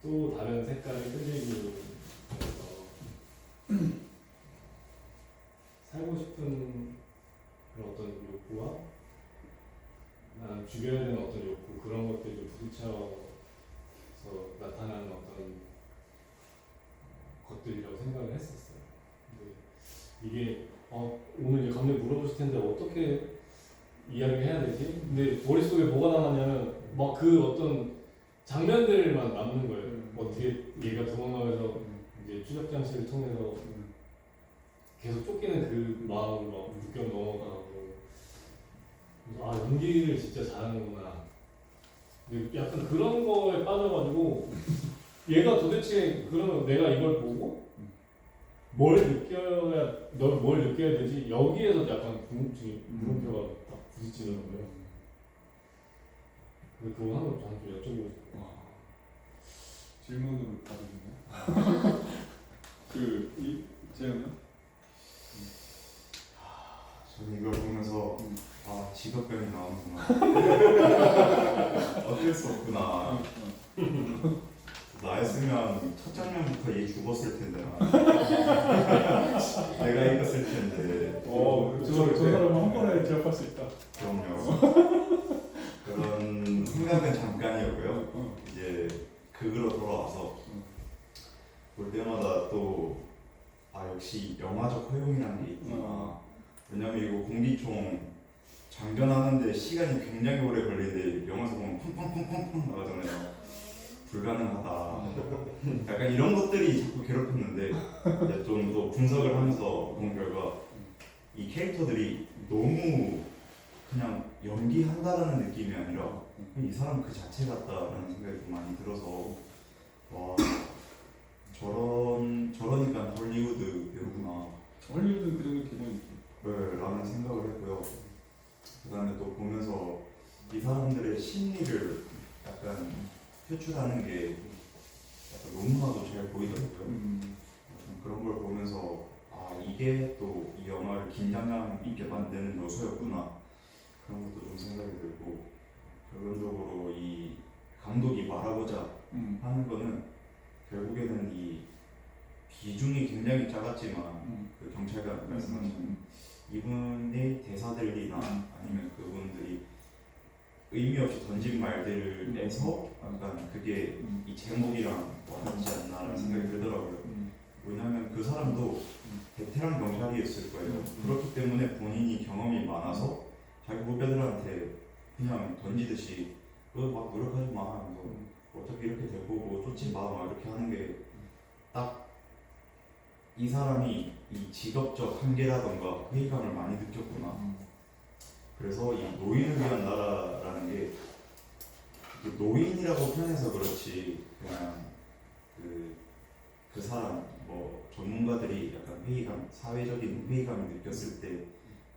또 다른 색깔의 끈질김에서 살고 싶은 그런 어떤 욕구와 나는 죽여야 되는 어떤 욕구 그런 것들이 좀 부딪혀서 나타나는 어떤 것들이라고 생각을 했었어요. 근데 이게 오늘 이제 감독님 물어보실 텐데 어떻게 이야기를 해야 되지? 근데 머릿속에 뭐가 남았냐면 막 그 어떤 장면들만 남는 거예요. 어떻게 얘가 도망가면서 이제 추적 장치를 통해서 계속 쫓기는 그 마음을 막 느껴 넘어가고 연기를 진짜 잘하는구나. 근데 약간 그런 거에 빠져가지고 얘가 도대체 그러면 내가 이걸 보고 뭘 느껴야 되지? 여기에서 약간 궁금증이 물음표가 딱 부딪히는 거예요. 근데 그거 하나 저한테 좀 여쭤보고 싶어요. 질문으로 받으시네. 재현은? 저는 이걸 보면서 직업병이 나오는구나. 어쩔 수 없구나. 나였으면 첫 장면부터 얘 죽었을 텐데 내가 이겼을 텐데. 저 사람은 한 번에 제압할 수 있다. 그럼요. 그런 생각은 잠깐이었고요. 이제 극으로 돌아와서 볼 때마다 또 역시 영화적 허용이라는 게 있구나. 왜냐면 이거 공기총 장전하는데 시간이 굉장히 오래 걸리는데 영화에서 보면 팡팡팡팡팡 나가잖아요. 불가능하다. 약간 이런 것들이 자꾸 괴롭혔는데 좀 더 분석을 하면서 본 결과 이 캐릭터들이 너무 그냥 연기한다라는 느낌이 아니라 이 사람 그 자체 같다라는 생각이 좀 많이 들어서 와 저러니까 헐리우드 배우구나. 헐리우드는 그 정도 기본이지. 네, 라는 생각을 했고요. 그 다음에 또 보면서 이 사람들의 심리를 약간 표출하는 게 약간 너무나도 잘 보이더라고요. 그런 걸 보면서 이게 또 이 영화를 긴장감 있게 만드는 요소였구나. 그런 것도 좀 생각이 들고 결론적으로 이 감독이 말하고자 하는 거는 결국에는 이 비중이 굉장히 작았지만 그 경찰관 말씀하신 이분의 대사들이나 아니면 그분들이 의미 없이 던진 말들을 내서 약간 그게 이 제목이랑 와닿지 않나라는 생각이 들더라고요. 왜냐하면 그 사람도 베테랑 경찰이었을 거예요. 그렇기 때문에 본인이 경험이 많아서 자기 후배들한테 그냥 던지듯이 그거 막 노력하지 마 하면서 어차피 이렇게 될 거고 쫓지 마 막 이렇게 하는 게 딱 이 사람이 이 직업적 한계라던가 회의감을 많이 느꼈구나. 그래서 이 노인을 위한 나라라는 게 노인이라고 표현해서 그렇지 그냥 그 사람 뭐 전문가들이 약간 회의감, 사회적인 회의감을 느꼈을 때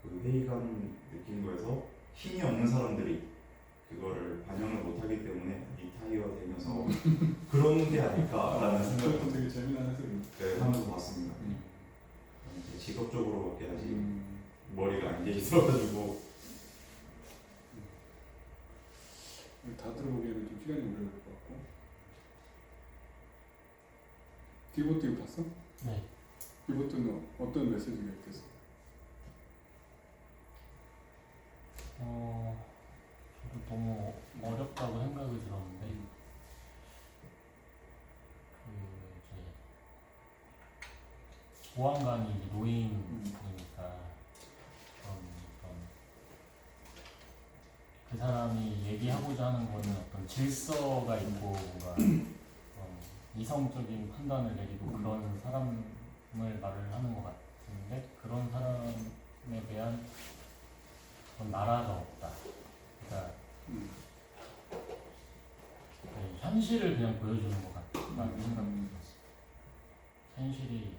그 회의감 느낀 거에서 힘이 없는 사람들이 그거를 반영을 못하기 때문에 리타이어 되면서 그런 게 아닐까라는 그것도 생각을 되게 재미난 해석입니다. 네, 하면서 봤습니다. 이제 직업적으로밖에 아직 머리가 안 돼 있어가지고 다 들어보기에는 좀 시간이 오래 걸릴 것 같고. 디보트 이거 봤어? 네. 디보트는 어떤 메시지가 있겠어? 저도 너무 어렵다고 생각이 들었는데 그 이제 보안관이 이제 노인이니까 어떤 그 사람이 얘기하고자 하는 거는 어떤 질서가 있고 뭔가 이성적인 판단을 내리고 그런 사람을 말을 하는 것 같은데 그런 사람에 대한 그런 나라가 없다. 그러니까 네, 현실을 그냥 보여주는 것 같다는 생각이 들었어요. 현실이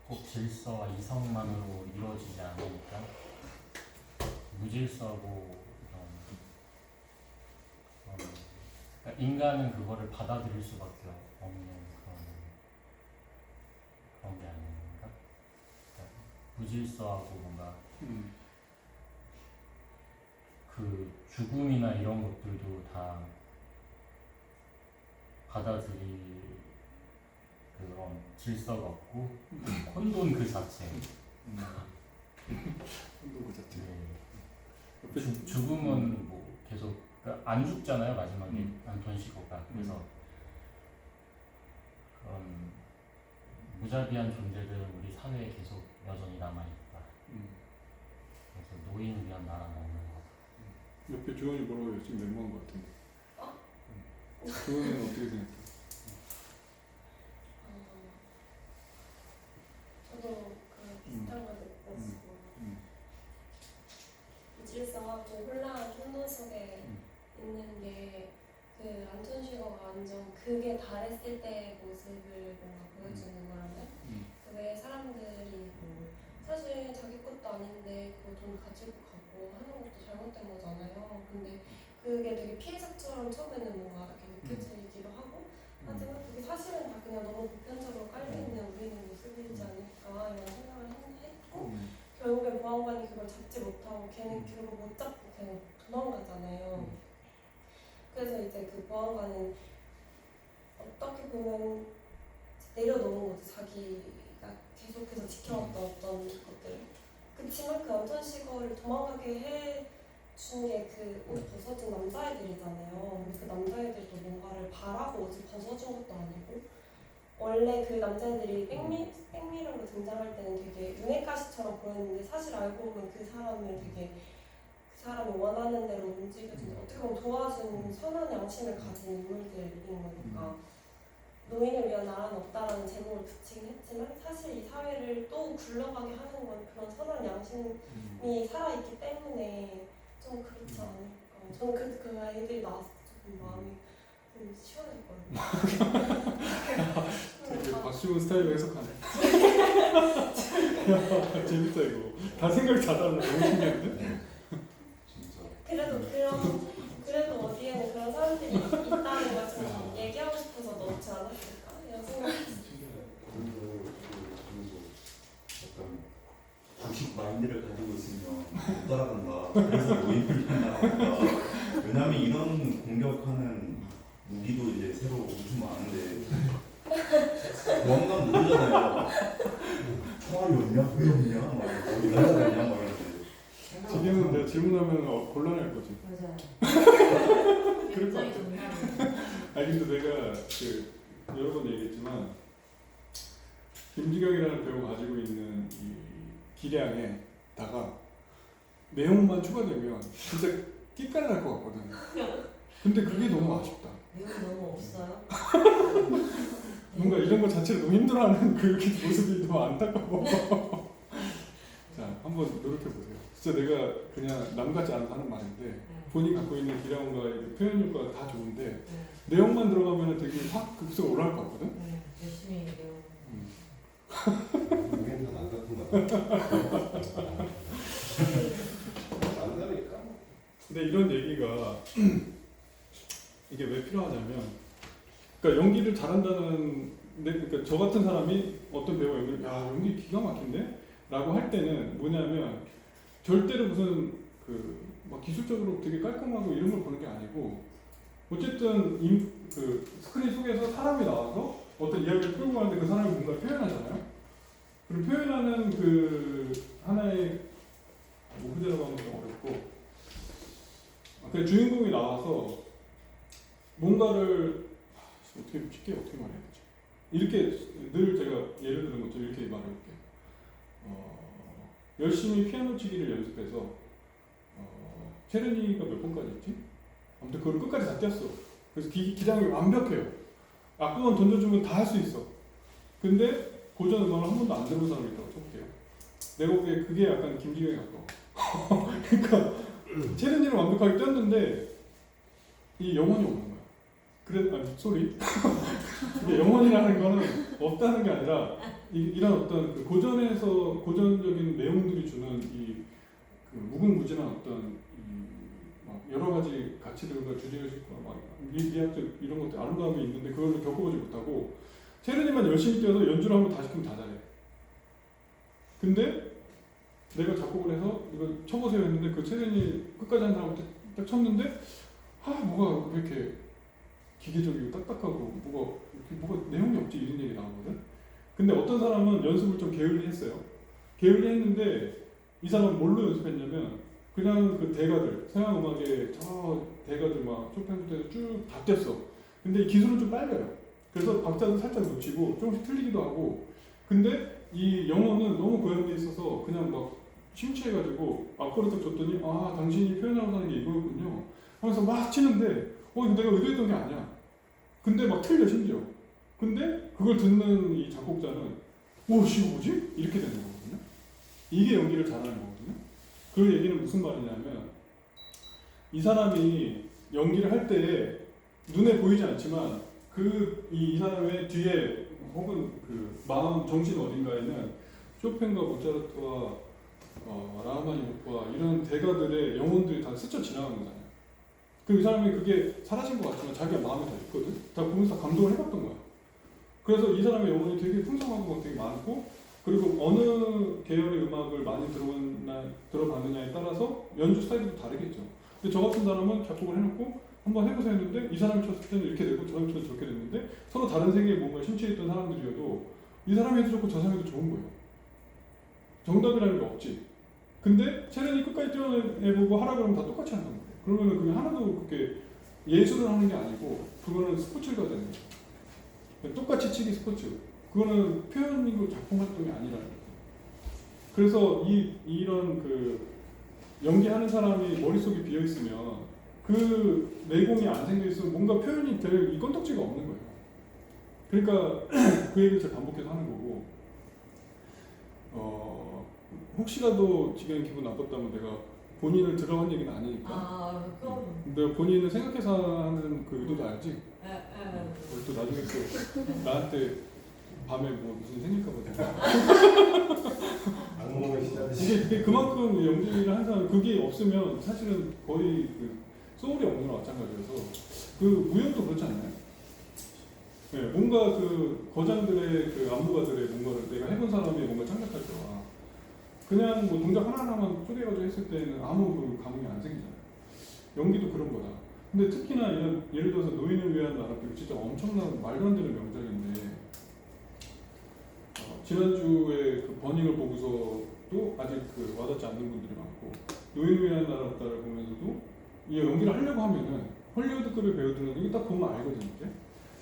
꼭 질서와 이성만으로 이루어지지 않으니까 무질서고 그러니까 인간은 그거를 받아들일 수밖에 없는 그런 게 아닌가? 그러니까 무질서하고 뭔가 그 죽음이나 이런 것들도 다 받아들일 그런 질서가 없고 혼돈 그 자체. 혼돈 그 자체. 네. 죽음은 뭐 계속 그러니까 안 죽잖아요 마지막에 안톤 시거가. 그래서 그런 무자비한 존재들은 우리 사회에 계속 여전히 남아 있다. 그래서 노인을 위한 나라는 없는 거다. 옆에 주원이 뭐라고 열심히 메모한 것 같은데. 어? 주원이는 어떻게 생각해? 저도 그 비슷한 걸 느꼈고 무질서하고 혼란, 혼돈 속에 있는 게 그 안톤 슈거가 완전 극에 달했을 때의 모습을 뭔가 보여주는 거라면 왜 사람들이 뭐 사실 자기 것도 아닌데 그거 돈 가지고 가고 하는 것도 잘못된 거잖아요. 근데 그게 되게 피해자처럼 처음에는 뭔가 이렇게 느껴지기도 하고 하지만 그게 사실은 다 그냥 너무 보편적으로 깔려있는 우리의 모습이지 않을까 이런 생각을 했고 결국에 보안관이 그걸 잡지 못하고 걔는 결국 못 잡고 그냥 도망가잖아요. 그래서 이제 그 보안관은 어떻게 보면 내려놓은 거죠. 자기가 계속해서 지켜왔던 어떤 것들을. 그치만 그 안톤 시거를 도망가게 해준 게 그 옷 벗어준 남자애들이잖아요. 근데 그 남자애들도 뭔가를 바라고 옷을 벗어준 것도 아니고 원래 그 남자애들이 백미러로 등장할 때는 되게 유네가시처럼 보였는데 사실 알고 보면 그 사람을 되게 그 사람이 원하는 대로 움직여주는 어떻게 보면 도와주는 선한 양심을 가진 인물들인 거니까 노인을 위한 나라는 없다라는 제목을 붙이긴 했지만 사실 이 사회를 또 굴러가게 하는 건 그런 선한 양심이 살아있기 때문에 좀 그렇지 않을까. 저는 그 아이들이 나왔을 때 조금 마음이 좀 시원했거든요. 박시훈 스타일로 해석하네. 재밌다 이거. 다 생각이 다 달라. 너무 신기한데? 진짜 그래도 어디에는 그런 사람들이 있다는 걸 좀 얘기하고 싶어서 넣지 않았을까 이런 생각이 약간 주식 마인드를 가지고 있으면 못 따라간다. 그래서 노인을 한다고. 왜냐하면 이런 공격하는 무기도 이제 새로 엄청 많은데 뭔가 모르잖아요. 총알이 없냐? 왜 없냐? 막 어디 날아다니냐? 막 이러는데 지금은 내가 질문하면 곤란할 거지. 맞아요. 그럴 것 굉장히 같아. 정말 아니 근데 내가 그 여러 번 얘기했지만 김주경이라는 배우가 가지고 있는 이 기량에다가 내용만 추가되면 진짜 끼깔 날 것 같거든. 근데 그게 너무 아쉽다. 내용이 너무 없어요. 뭔가 이런 거 자체를 너무 힘들어하는 그 모습이 너무 안타까워. 자, 한번 노력해 보세요. 진짜 내가 그냥 남 같지 않아서 하는 말인데 본인 갖고 있는 기량과 표현 효과가 다 좋은데 내용만 들어가면 되게 확 급수가 올라갈 것 같거든. 열심히 배우고. 우리는 다안 같은 거 같아. 남자니까. 근데 이런 얘기가 이게 왜 필요하냐면, 그러니까 연기를 잘한다는, 그러니까 저 같은 사람이 어떤 배우가 야 연기 기가 막힌데? 라고 할 때는 뭐냐면 절대로 무슨 막 기술적으로 되게 깔끔하고 이런 걸 보는 게 아니고 어쨌든 그 스크린 속에서 사람이 나와서 어떤 이야기를 끌고 가는데 그 사람이 뭔가 표현하잖아요. 그리고 표현하는 그 하나의 모브제라고 하면 좀 어렵고 그 주인공이 나와서 뭔가를 어떻게 쉽게 어떻게 말해야 되지? 이렇게 늘 제가 예를 드는 것처럼 이렇게 말해볼게요. 열심히 피아노 치기를 연습해서 체르니가 몇 번까지 했지? 아무튼 그걸 끝까지 다 뛰었어. 그래서 기량이 완벽해요. 악보만 던져주면 다 할 수 있어. 근데 고전 음악을 한 번도 안 들어본 사람이 있다고 쳐볼게요. 내가 보기에 그게 약간 김지경에 가까워. 그러니까 체르니를 완벽하게 뛰었는데 이 영혼이 없는 거야. 소리. 이게 영혼이라는 거는 없다는 게 아니라 이런 어떤 그 고전적인 내용들이 주는 그 무궁무진한 어떤 막 여러 가지 가치들과 주제의식과 막 미학적 이런 것들 아름다움이 있는데 그걸 겪어보지 못하고 체르니만 열심히 뛰어서 연주를 한번 다시 하면 다 잘해. 근데 내가 작곡을 해서 이거 쳐보세요 했는데 그 체르니 끝까지 한 사람한테 딱 쳤는데 뭐가 왜 이렇게 기계적이고 딱딱하고 뭐가 내용이 없지 이런 얘기 나오거든. 근데 어떤 사람은 연습을 좀 게을리 했어요. 게을리 했는데 이 사람은 뭘로 연습했냐면 그냥 그 대가들 서양 음악의 저 대가들 막 쇼팽부터 쭉 다 뗐어. 근데 이 기술은 좀 빨라요. 그래서 박자도 살짝 놓치고 조금씩 틀리기도 하고. 근데 이 영어는 너무 고양돼 있어서 그냥 막 심취해가지고 악보를 딱 줬더니 당신이 표현하고 하는 게 이거였군요 하면서 막 치는데 이거 내가 의도했던 게 아니야. 근데 막 틀려 심지어. 근데 그걸 듣는 이 작곡자는 이거 뭐지? 이렇게 되는 거거든요. 이게 연기를 잘하는 거거든요. 그 얘기는 무슨 말이냐면 이 사람이 연기를 할 때 눈에 보이지 않지만 이 사람의 뒤에 혹은 그 마음 정신 어딘가에는 쇼팽과 모차르트와 라흐마니노프와 이런 대가들의 영혼들이 다 스쳐 지나가는 거잖아요. 그럼 이 사람이 그게 사라진 것 같지만 자기가 마음에 다 있거든. 다 보면서 감동을 해봤던 거야. 그래서 이 사람의 영혼이 되게 풍성하고 되게 많고 그리고 어느 계열의 음악을 많이 들어봤느냐에 따라서 연주 스타일도 다르겠죠. 근데 저 같은 사람은 작곡을 해놓고 한번 해보세요 했는데 이 사람이 쳤을 때는 이렇게 되고 저 사람이 쳤을 때 저렇게 됐는데 서로 다른 세계에 뭔가 심취했던 사람들이어도 이 사람이 해도 좋고 저 사람이 해도 좋은 거예요. 정답이라는 게 없지. 근데 체르니 끝까지 뛰어내보고 하라 그러면 다 똑같이 한단 말이에요. 그러면은 그게 하나도 그렇게 예술을 하는 게 아니고 그거는 스포츠가 되는 거예요. 똑같이 치기 스포츠. 그거는 표현이고 작품 활동이 아니라는 거예요. 그래서 이런 그 연기하는 사람이 머릿속이 비어 있으면 그 내공이 안 생겨 있으면 뭔가 표현이 될 이 건덕지가 없는 거예요. 그러니까 그 얘기를 제가 반복해서 하는 거고. 혹시라도 지금 기분 나빴다면 내가 본인을 들어간 얘기는 아니니까. 그럼. 근데 본인은 생각해서 하는 그 의도도 알지? 우리 또 나중에 또 나한테 밤에 뭐 무슨 생길까 보자. 악몽의 시작이. 이게 그만큼 연기를 한 사람 그게 없으면 사실은 거의 그 소울이 없는 거랑 마찬가지여서 그 무용도 그렇지 않나요? 네, 뭔가 그 거장들의 그 안무가들의 뭔가를 내가 해본 사람이 뭔가 창작할 때와 그냥 뭐 동작 하나하나만 쪼개가지고 했을 때는 아무 그 감흥이 안 생기잖아요. 연기도 그런 거다. 근데 특히나 이런 예를 들어서 노인을 위한 나라들 진짜 엄청난 말도 안 되는 명작인데 지난주에 그 버닝을 보고서도 아직 그 와닿지 않는 분들이 많고 노인을 위한 나라를 보면서도 이 연기를 하려고 하면은 헐리우드급의 배우들은 이게 딱 보면 알거든요. 이제.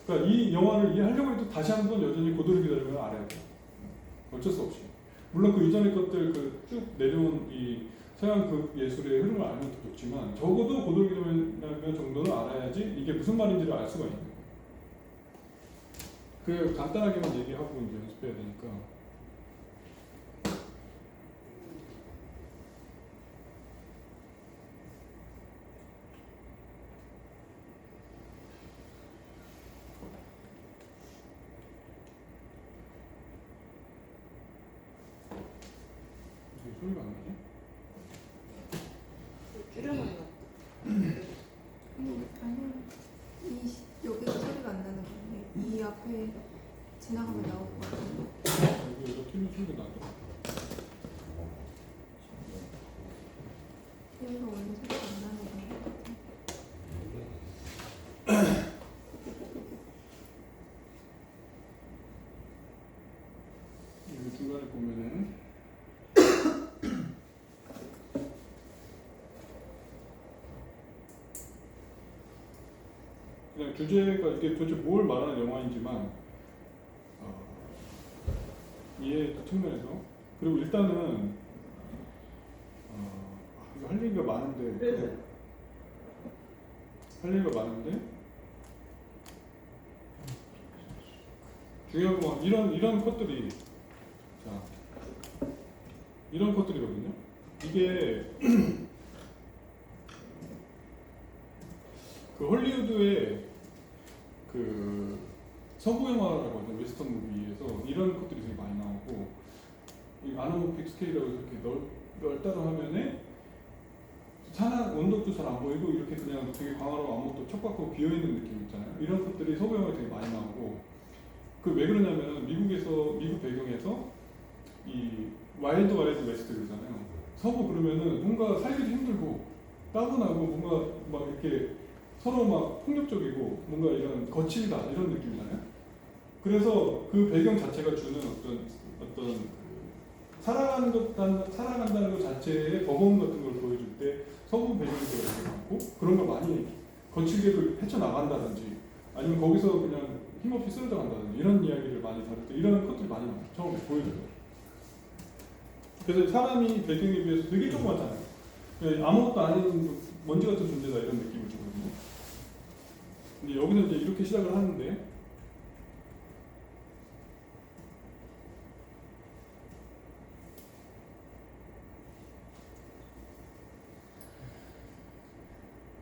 그러니까 이 영화를 이해하려고 해도 다시 한번 여전히 고도를 기다리면 알아야 돼요. 어쩔 수 없이. 물론 그 이전의 것들 그 쭉 내려온 이 서양 그 예술의 흐름을 알면 더 좋지만 적어도 고도를 기다리면 정도는 알아야지 이게 무슨 말인지를 알 수가 있는 거예요. 그 간단하게만 얘기하고 이제 연습해야 되니까. 왜 소리가 안 나지? 줄여놓은 아니요. 여기가 소리가 안 나는 거예요. 이 앞에 지나가면 나올 것 같아요. 여기가 틀린 소리가 나더라고. 여기가 원래 소리가 안 나는 거 같아요. 여기 중간에 보면은 그냥 주제가 이게 도대체 뭘 말하는 영화인지만 이해 측면에서 그리고 일단은 이거 할 얘기가 많은데 중요한 건 이런 컷들이 자 이런 컷들이거든요. 이게 그 헐리우드의 그 서부 영화라고 하죠. 웨스턴 무비에서 이런 것들이 되게 많이 나오고 이 아나모픽 스케일이라고 해서 이렇게 넓다로 화면에 산악 언덕도 잘 안 보이고 이렇게 그냥 되게 광활하고 아무것도 척박하고 비어있는 느낌 있잖아요. 이런 것들이 서부 영화에 되게 많이 나오고 그 왜 그러냐면 미국 배경에서 이 와일드 웨스트 그러잖아요. 서부 그러면은 뭔가 살기도 힘들고 따분하고 뭔가 막 이렇게 서로 막 폭력적이고 뭔가 이런 거칠다 이런 느낌이잖아요. 그래서 그 배경 자체가 주는 어떤 살아간다는 것 자체의 버거움 같은 걸 보여줄 때 서부 배경이 되게 많고 그런 걸 많이 거칠게 헤쳐나간다든지 아니면 거기서 그냥 힘없이 쓰러져 간다든지 이런 이야기를 많이 다룰 때 이런 것들이 많이 처음에 보여줘요. 그래서 사람이 배경에 비해서 되게 조그맣잖아요. 아무것도 아닌 먼지 같은 존재다 이런 느낌을 주거든요. 근데 여기서 이제 이렇게 시작을 하는데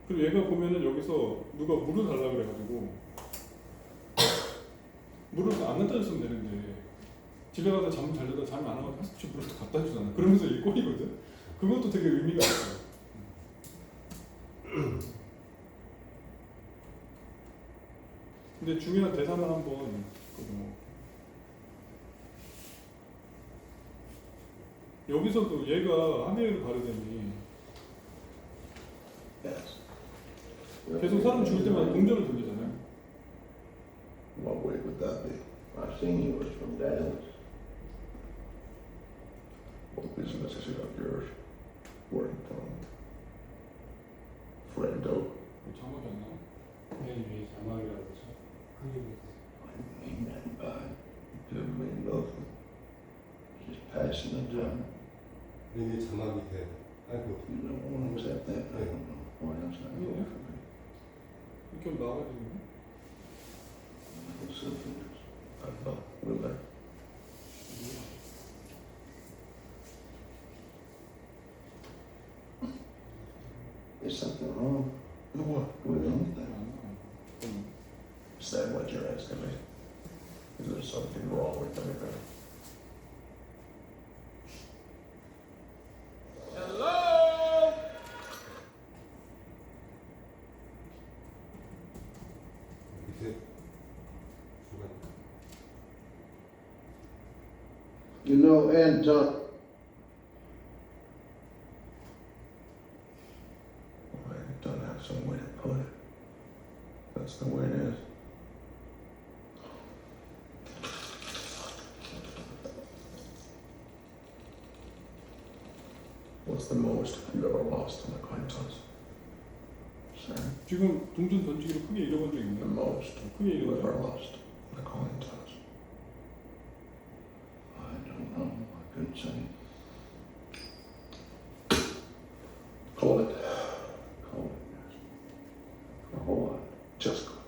그리고 얘가 보면은 여기서 누가 물을 달라 그래가지고 물을 안 갖다 줬으면 되는데 집에 가서 잠 잘 자다 잠이 안 와서 하스치 물을 갖다 주잖아. 그러면서 이게 꼬이거든. 그것도 되게 의미가 있어요. 근데 중요한 대사만 한번 여기서도 얘가 하비에르 바르뎀이 계속 사람 죽을 때마다 동전을 돌리잖아요. What way would that be? I seen you was from Dallas. What business is it of yours? Where you from? Friendo. 자막이 안 나와. 맨 위에 자막이라고 그러죠. I ain't nothing by it. Didn't mean nothing. Just passing the time. 이게 자막이 돼. 아이고. You don't want to accept that. I don't know why else not going for me. 이렇게 나와야 되는데. It's something else. I thought, will there? Is something wrong? What? With anything? Is that what you're asking me? Is there something wrong with anything? 밑에 중간. You know, Anton. I don't have some way to put it. What's the most you ever lost in a coin toss? Sir, 지금 동전 던지기로 크게 잃어본 적 the 있나요? most 크게 you 잃어본 ever 적? lost in a coin toss? I don't know. I couldn't say. Call it. Call it. A whole lot. Just call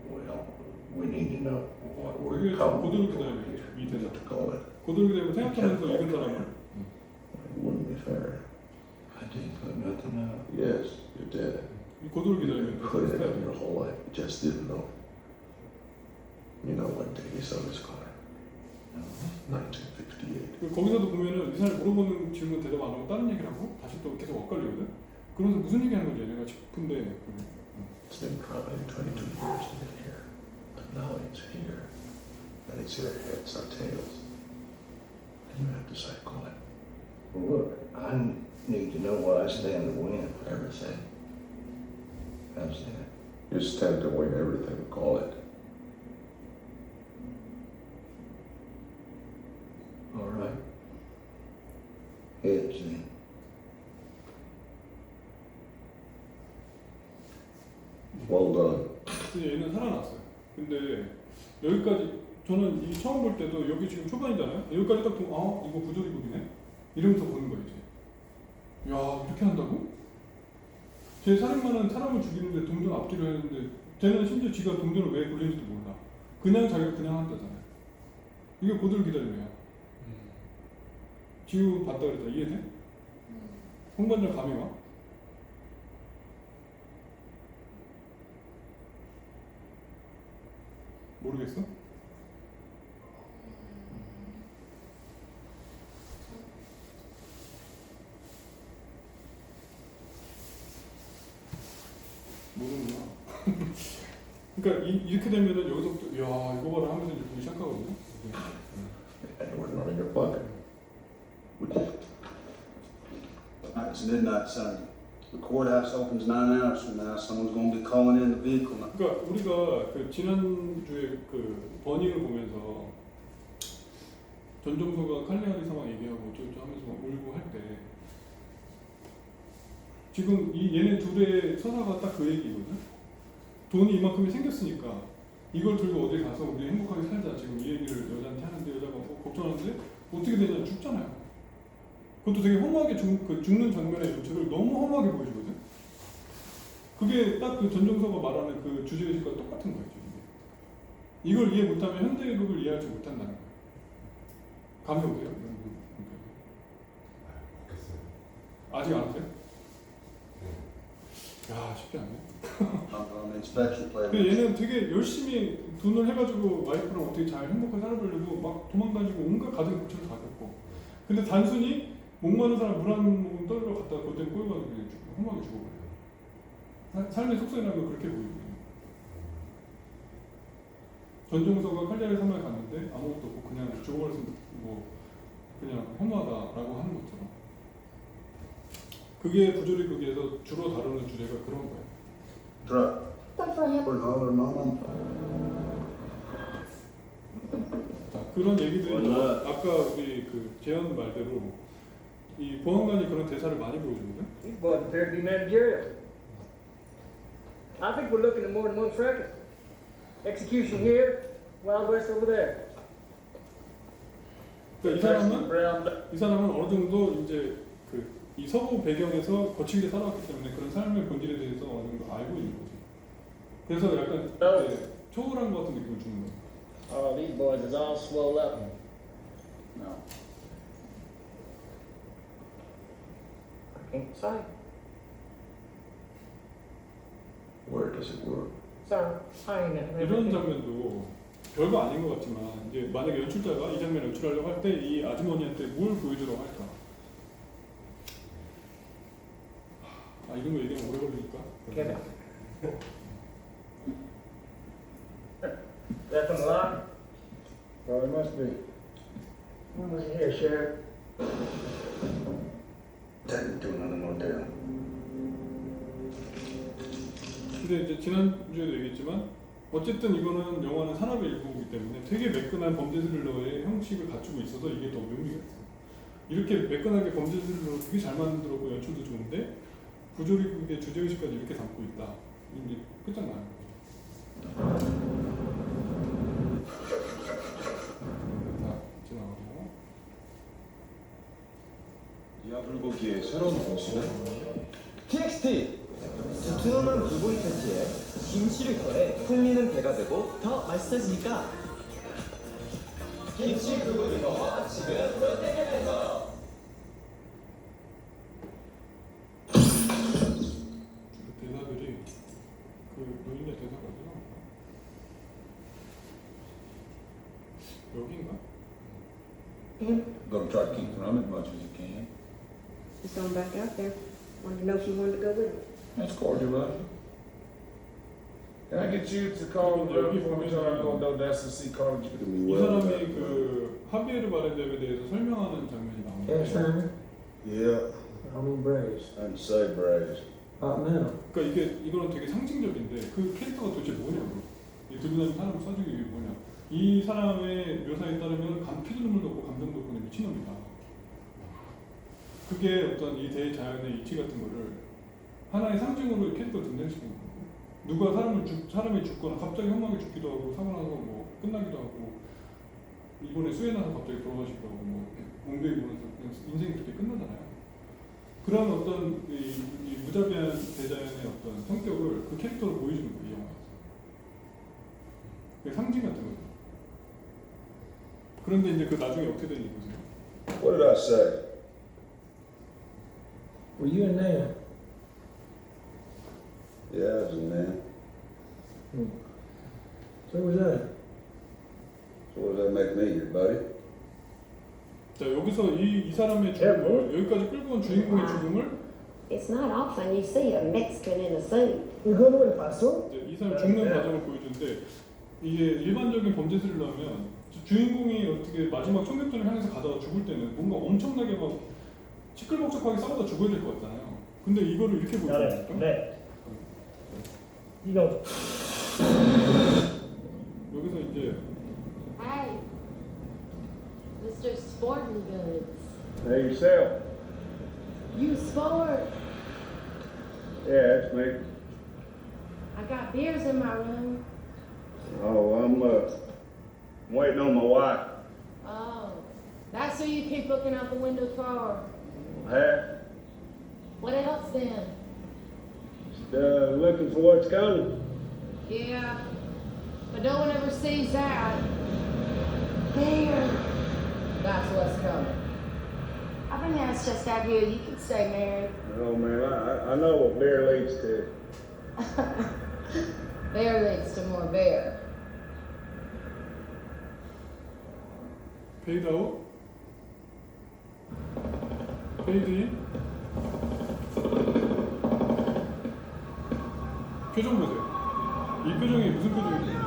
it. Well, we need to know what 그게 we're calling 고도를 for 기다려야 here. 돼. We 밑에서. have to call it. 고도를 기다리고 생각하면서 읽은 사람은 It wouldn't be fair. I didn't put nothing out. Yes, you did. 이 고도를 You 기다리면 put it 돼요. in your whole life. You just didn't know. You know when Davy sold his car? 1958. 그 거기서도 보면은 이 사람이 물어보는 질문 대답 안 하고 다른 얘기를 하고 다시 또 계속 엇갈리거든. 그러면서 무슨 얘기하는 거지 얘네가 싶은데 It's been probably 22 years to get here. But now it's here. And it's either heads or tails. And you have to cycle it. Well, look, I need to know what I stand to win. Everything. How's that? You stand to win everything. Call it. All right. Heads then. Well done. 그래서 얘는 살아났어요. 근데 여기까지 저는 이 처음 볼 때도 여기 지금 초반이잖아요. 여기까지 딱 보면 아 이거 부조리국이네 이러면서 보는 거예요 이제. 야 이렇게 한다고? 제 살인마는 사람을 죽이는데 동전 앞뒤로 했는데 쟤는 심지어 지가 동전을 왜 굴리는지도 몰라. 그냥 자기가 그냥 한다잖아요. 이게 고도를 기다리네요. 지금 봤다 그랬다 이해돼? 홍반장 감이 와? 모르겠어? 모르는구나. 그러니까 이렇게 되면은 여기서부터 야 이거 봐라 하면서 이제 보기 시작하거든요. And we're not in your pocket. It's midnight Sunday. The courthouse opens 9 hours from now. Someone's going to be calling in the vehicle. 그러니까 우리가 그 지난주에 그 버닝을 보면서 전정서가 칼레아리 상황 얘기하고 어쩌고저쩌고 하면서 막 울고 할 때 지금 이 얘네 둘의 서사가 딱 그 얘기거든. 돈이 이만큼이 생겼으니까 이걸 들고 어디 가서 우리 행복하게 살자 지금 이 얘기를 여자한테 하는데 여자가 뭐 걱정하는데 어떻게 되냐 죽잖아요. 그것도 되게 허무하게 죽는 장면의 연출을 너무 허무하게 보여주거든. 그게 딱 그 전정서가 말하는 그 주제의식과 똑같은 거예요. 지금. 이걸 이해 못하면 현대극을 이해하지 못한다는 거예요. 감이 오세요? 아직 안 오세요? 야 쉽지 않네. Inspection plate. 근데 얘는 되게 열심히 돈을 해가지고 와이프랑 어떻게 잘 행복하게 살아보려고 막 도망다니고 온갖 가정 고초를 다 겪고 근데 단순히 목마른 사람 물 한 모금 떠들어 갔다가 그것 때문에 꼬여가지고 그냥 허무하게 죽어버려요. 삶의 속성이라는 걸 그렇게 보이거든요. 전종서가 칼리아리 섬에 갔는데 아무것도 없고 그냥 죽어버렸으면 뭐 그냥 허무하다라고 하는 것처럼 그게 부조리극에서 주로 다루는 주제가 그런 거예요. Truck. We're hollering, Mama. 자, 그런 얘기들이 아까 우리 그 재현 말대로 이 보안관이 그런 대사를 많이 보여주거든. These boys appear to be managerial. I think we're looking at more than one record. Execution here, Wild West over there. 그러니까 이 사람은 어느 정도 이제 그 이 서부 배경에서 거칠게 살아왔기 때문에 그런 삶의 본질에 대해서 어느 정도 알고 있는 거지. 그래서 약간 이제 초월한 것 같은 느낌을 주는 거야. Oh, these boys is all swole up. No. I can't say. Where does it work? Sir, I ain't never 이런 장면도 별거 아닌 것 같지만 이제 만약에 연출자가 이 장면을 연출하려고 할 때 이 아주머니한테 뭘 보여주려고 할까? 아 이런 거 얘기하면 오래 걸리니까. Get it. That from the line? Well, it must be. When was he here, Sheriff? Didn't do nothing more deal. 근데 이제 지난주에도 얘기했지만 어쨌든 이거는 영화는 산업의 일부이기 때문에 되게 매끈한 범죄 스릴러의 형식을 갖추고 있어서 이게 더 묘미가 있어요. 이렇게 매끈하게 범죄들로 되게 잘 만들었고 연출도 좋은데 부조리국의 주제의식까지 이렇게 담고 있다. 이제 끝장나는 거죠. 다 지나가고. 이하불고기의 새로운 공식은 TXT! 두툼한 불고기 패티에 김치를 더해 풍미는 배가 되고 더 맛있어지니까 김치 불고기 버거 지금 롯데리아에서. 대사들이 그 노인네 대사거든요. 여기인가? Gonna try to keep from it as much as you can. Just going back out there. Wanted to know if you wanted to go with me. That's cordial, love. Can I get you to call 그리고 여기 before we 보면은 go to the SEC call? 이 사람이 그 하비에르 바렌뎀에 대해서 설명하는 장면이 나오는데 Yeah, I mean Braves. I'd say Braves. Man. 그러니까 이거는 되게 상징적인데 그 캐릭터가 도대체 뭐냐고 이 드루나는 사람을 써주기 위해 뭐냐 이 사람의 묘사에 따르면 피눈물도 없고 감정도 없고 미친놈이다. 그게 어떤 이 대자연의 이치 같은 거를 하나의 상징으로 캐릭터를 등장시키는 거고 누가 사람이 죽거나 갑자기 험하게 죽기도 하고 사고 나서 뭐 끝나기도 하고 이번에 수해 나서 갑자기 돌아가시기도 하고 뭐 옹벽이 무너서 그냥 인생이 그렇게 끝나잖아요. 그런 어떤 이 무자비한 대자연의 어떤 성격을 그 캐릭터로 보여주는 거예요, 이 영화에서. 그게 상징 같은 거죠. 그런데 이제 그 나중에 어떻게 되는지 보세요. What did I say? Were you in there? Yeah, I was in there. So was that? So what does that make me, your buddy? 자, 여기서 이 사람의 죽음을 여기까지 끌고 온 주인공의 죽음을 It's not often you see a Mexican in a suit. ¿Qué le pasó? 이제 이 사람이 죽는 과정을 보여주는데 이게 일반적인 범죄 스릴러면 주인공이 어떻게 마지막 총격전을 향해서 가다가 죽을 때는 뭔가 엄청나게 막 시끌벅적하게 싸우다 죽어야 될 것 같잖아요. 근데 이거를 이렇게 보여주니까 네. 이거 여기서 이제 Hey, Mr. Sporting Goods. Hey, yourself. You sport. Yeah, that's me. I got beers in my room. Oh, I'm waiting on my wife. Oh, that's who you keep looking out the window for. Hey, What else then? looking for what's coming. Yeah, but no one ever sees that. There. That's what's coming. I think that's just out here. You can stay married. Oh man, I know what beer leads to. Bear leads to more bear. 페이드 아웃, 페이드 인. 표정 보세요. 이 표정이 무슨 표정이에요?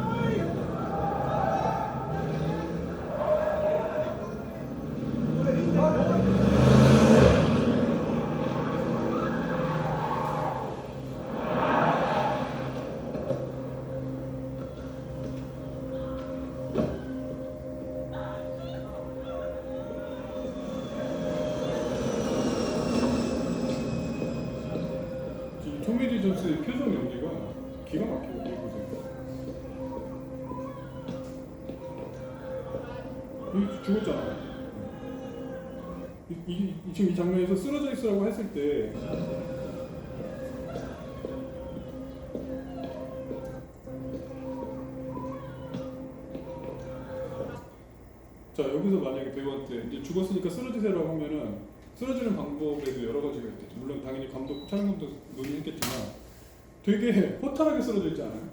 이 토미 리 존스의 표정 연기가 기가 막히거든요. 보세요. 이 죽었잖아요. 지금 이 장면에서 쓰러져 있으라고 했을 때 자, 여기서 만약에 배우한테 이제 죽었으니까 쓰러지세요라고 하면은 쓰러지는 방법에도 여러 가지가 있겠죠. 물론 당연히 촬영 감독 논의했겠지만 되게 허탈하게 쓰러져 있지 않아요?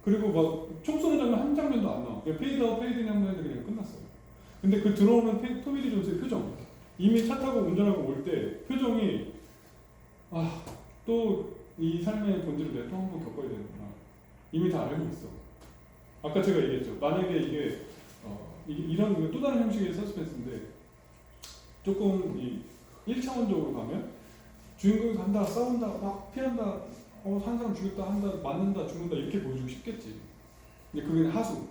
그리고 막 총 쏘는 장면 한 장면도 안 나와. 그냥 페이드아웃 페이드인 장면에서 그냥 끝났어요. 근데 그 들어오는 토미 리 존스의 표정, 이미 차 타고 운전하고 올 때 표정이 또 이 삶의 본질을 내가 또 한 번 겪어야 되는구나. 이미 다 알고 있어. 아까 제가 얘기했죠. 만약에 이게 이런 또 다른 형식의 서스펜스인데 조금 이 1차원적으로 가면 주인공이 간다, 싸운다, 막 피한다, 한 사람 죽였다, 한다, 맞는다, 죽는다 이렇게 보여주고 싶겠지. 근데 그게 하수.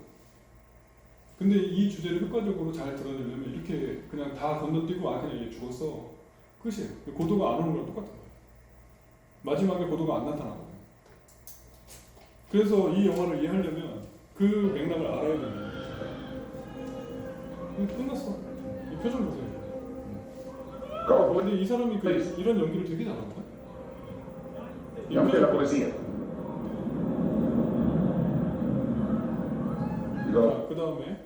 근데 이 주제를 효과적으로 잘 드러내려면 이렇게 그냥 다 건너뛰고 아 그냥 얘 죽었어 끝이에요. 고도가 안 오는 거랑 똑같은 거예요. 마지막에 고도가 안 나타나거든요. 그래서 이 영화를 이해하려면 그 맥락을 알아야 돼요. 끝났어. 이 표정 보세요. 근데 이 사람이 이런 연기를 되게 잘하거든. Llame a la policía. 자, 그 다음에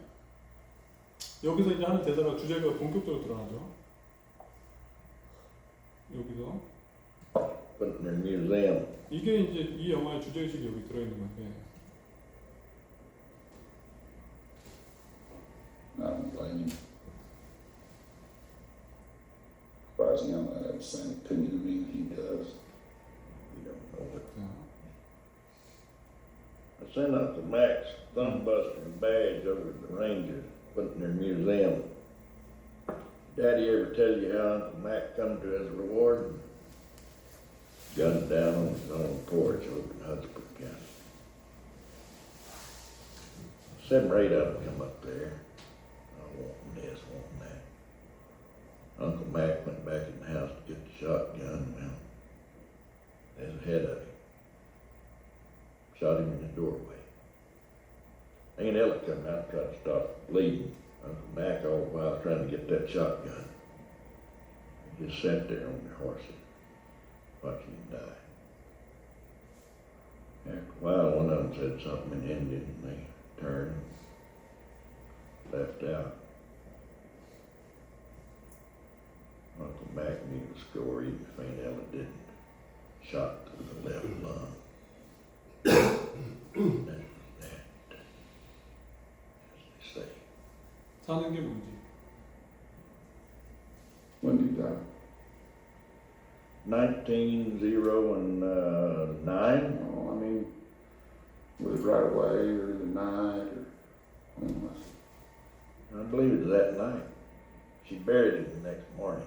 여기서 이제 하는 대사가 주제가 본격적으로 드러나죠. 여기서 Put it in their museum. 이게 이제 이 영화의 주제의식이 여기 들어있는 건데 I don't blame him. As far as him, I have the same opinion of me he does. You don't know it. 자, I sent Uncle Max Thumbbuster badge over to the Rangers, put it in their museum. Daddy ever tell you how Uncle Mac come to his reward? Gunned down on his own porch over in Hudspeth County. 7 or 8 of them come up there. I want this, want that. Uncle Mac went back in the house to get the shotgun. Well, there's ahead of him. Shot him in the doorway. Aunt Ella come out and tried to stop the bleeding. Uncle Mac all the while trying to get that shotgun. He just sat there on their horses, watching him die. After a while, one of them said something in Indian, and they turned, left out. Uncle Mac knew the score, even if Aunt Ella didn't. Shot through the left lung. That was that, as they say. 사는 게 뭔지. When did he die? 1909. Oh, I mean, was it right away or the night or when was it? I believe it was that night. She buried him the next morning,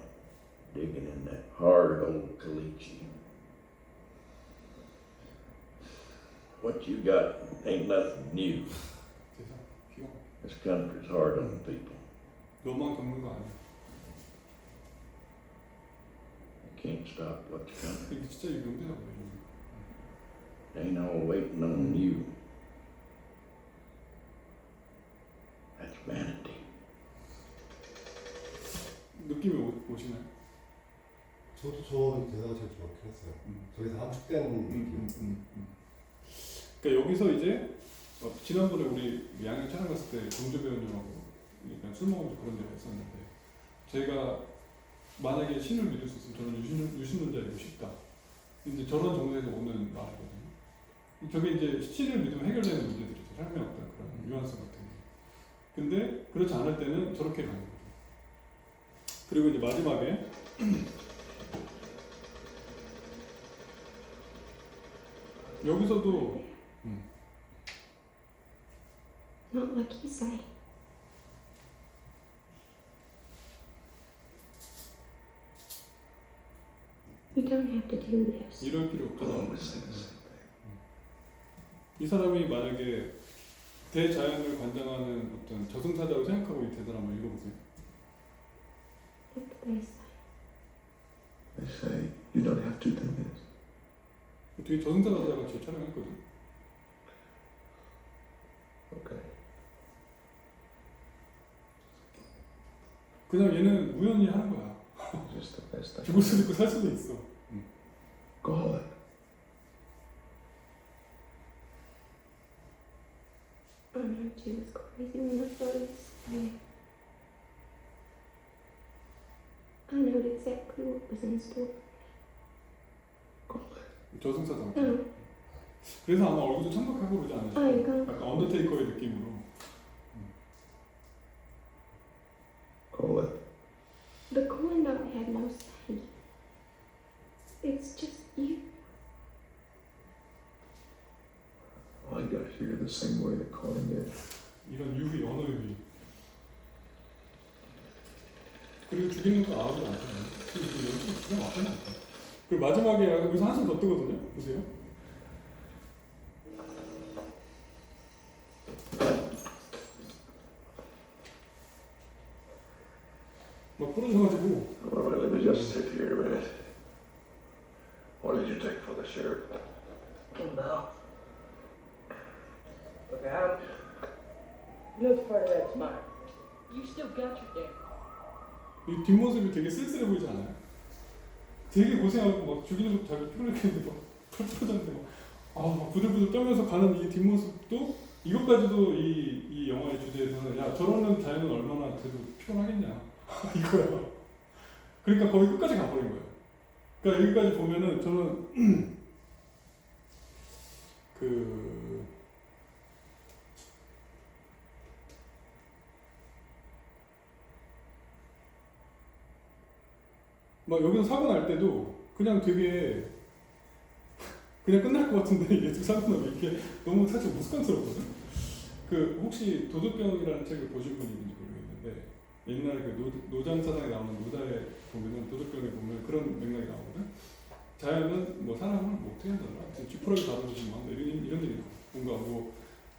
digging in that hard old caliche. What you got ain't nothing new. 대사 귀여워. This country's hard on people. 너만 겪는 거 아니야. You can't stop what's coming. 이게 진짜 이 명대사거든요. It ain't all waiting on you. That's vanity. 느낌이 오시나요? 저도 저 대사가 제일 좋긴 했어요. 저기서 함축된 느낌. 그러니까 여기서 이제 지난번에 우리 양양 촬영 갔을 때 정조 배우님하고 그냥 술 먹으면서 그런 얘기 했었는데 제가 만약에 신을 믿을 수 있으면 저는 유신론자이고 싶다. 이제 저런 정서에서 오는 말이거든요. 저게 이제 신을 믿으면 해결되는 문제들이죠. 삶의 어떤 그런 뉘앙스 같은 게. 근데 그렇지 않을 때는 저렇게 가는 거죠. 그리고 이제 마지막에 여기서도 Not like you say. You don't have to do this. 이럴 필요 없잖아. Always say the same thing. 이 사람이 만약에 대자연을 관장하는 어떤 저승사자로 생각하고 이 대사를 한번 읽어보세요. What do they say? They say you don't have to do this. 되게 저승사자 같이 촬영했거든. Okay. 그냥 얘는 우연히 하는 거야. Just the best I 죽을 수도 있고 살 수도 있어. Go ahead. I know she was crazy when I saw you say. I knew exactly what was in store. Go ahead. 저승사자. 응. 그래서 아마 얼굴도 청각하고 그러지 않으실까? 아이고. 약간 언더테이커의 느낌으로. Go ahead. The coin don't have no say. It's just you. I got here the same way the coin did. 이런 유희, 언어 유희. 그리고 죽이는 거 아무도 안 하잖아요. 연습이 기가 막히지 않다. 그리고 마지막에 여기서 한숨 더 뜨거든요. 보세요. 막 부러져가지고. Well, let me just sit here a minute. What did you take for the shirt? No. Look, Adam, you know it's part of that smile. You still got your damn 이 뒷모습이 되게 쓸쓸해 보이지 않아요? 되게 고생하고 막 죽이는 것도 자기 피곤했는데 막 털털하는데 막 부들부들 떨면서 가는 이 뒷모습도 이것까지도 이 영화의 주제에서는 야 저러는 자연은 얼마나 그래도 피곤하겠냐 이거야. 그러니까 거의 끝까지 가버린 거예요. 그러니까 여기까지 보면은 저는 막 여기서 사고 날 때도 그냥 되게 그냥 끝날 것 같은데 예술 사고 나면 이렇게 너무 사실 무스꽝스럽거든. 그 혹시 도덕병이라는 책을 보신 분이 있는지 모르겠는데 옛날에 그 노장사상에 나오는 노다에 보면은 도덕병에 보면 그런 맥락이 나오거든. 자연은 뭐 사람을 뭐 어떻게 한다더라. 쥐푸르기 다루듯이 막 이런 일이 나와. 뭔가 뭐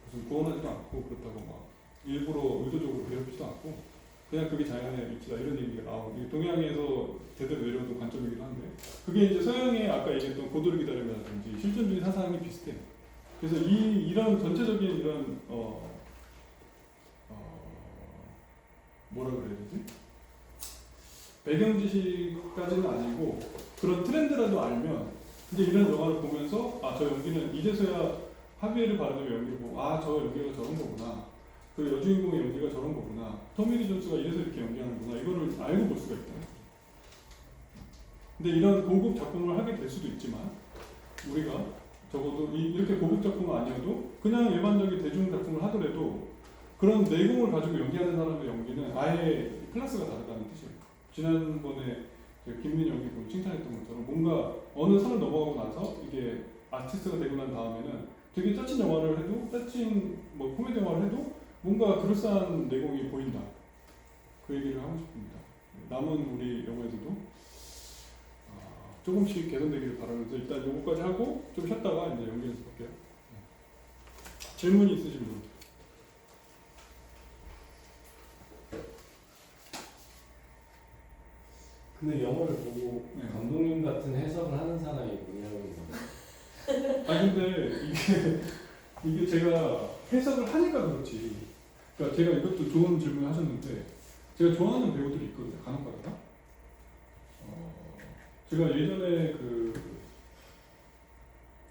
무슨 구원하지도 않고 그렇다고 막 일부러 의도적으로 괴롭히지도 않고. 그냥 그게 자연의 위치다 이런 얘기가 나오고 동양에서 제대로 내려오는 관점이기도 한데 그게 이제 서양의 아까 얘기했던 고도를 기다림이라든지 실존주의 사상이 비슷해. 그래서 이런 전체적인 이런 뭐라 그래야 되지? 배경 지식까지는 아니고 그런 트렌드라도 알면 이제 이런 영화를 보면서 아 저 연기는 이제서야 하비에르 바르뎀의 연기를 보고 아 저 연기가 저런 거구나. 그 여주인공의 연기가 저런 거구나. 토미 리 존스가 이래서 이렇게 연기하는구나. 이거를 알고 볼 수가 있다. 근데 이런 고급 작품을 하게 될 수도 있지만 우리가 적어도 이렇게 고급 작품은 아니어도 그냥 일반적인 대중 작품을 하더라도 그런 내공을 가지고 연기하는 사람의 연기는 아예 클래스가 다르다는 뜻이에요. 지난번에 김민 연기분 칭찬했던 것처럼 뭔가 어느 선을 넘어가고 나서 이게 아티스트가 되고 난 다음에는 되게 짜친 영화를 해도 짜친 뭐 코미디 영화를 해도 뭔가 그럴싸한 내공이 보인다. 그 얘기를 하고 싶습니다. 남은 우리 영화에서도 조금씩 개선되기를 바라면서 일단 요거까지 하고 좀 쉬었다가 이제 연기 연습할게요. 질문이 있으신 분? 근데 영화를 보고 감독님 같은 해석을 하는 사람이 뭐냐고. 아니 근데 이게 제가 해석을 하니까 그렇지. 그러니까 제가 이것도 좋은 질문을 하셨는데 제가 좋아하는 배우들이 있거든요. 간혹가다가 제가 예전에 제가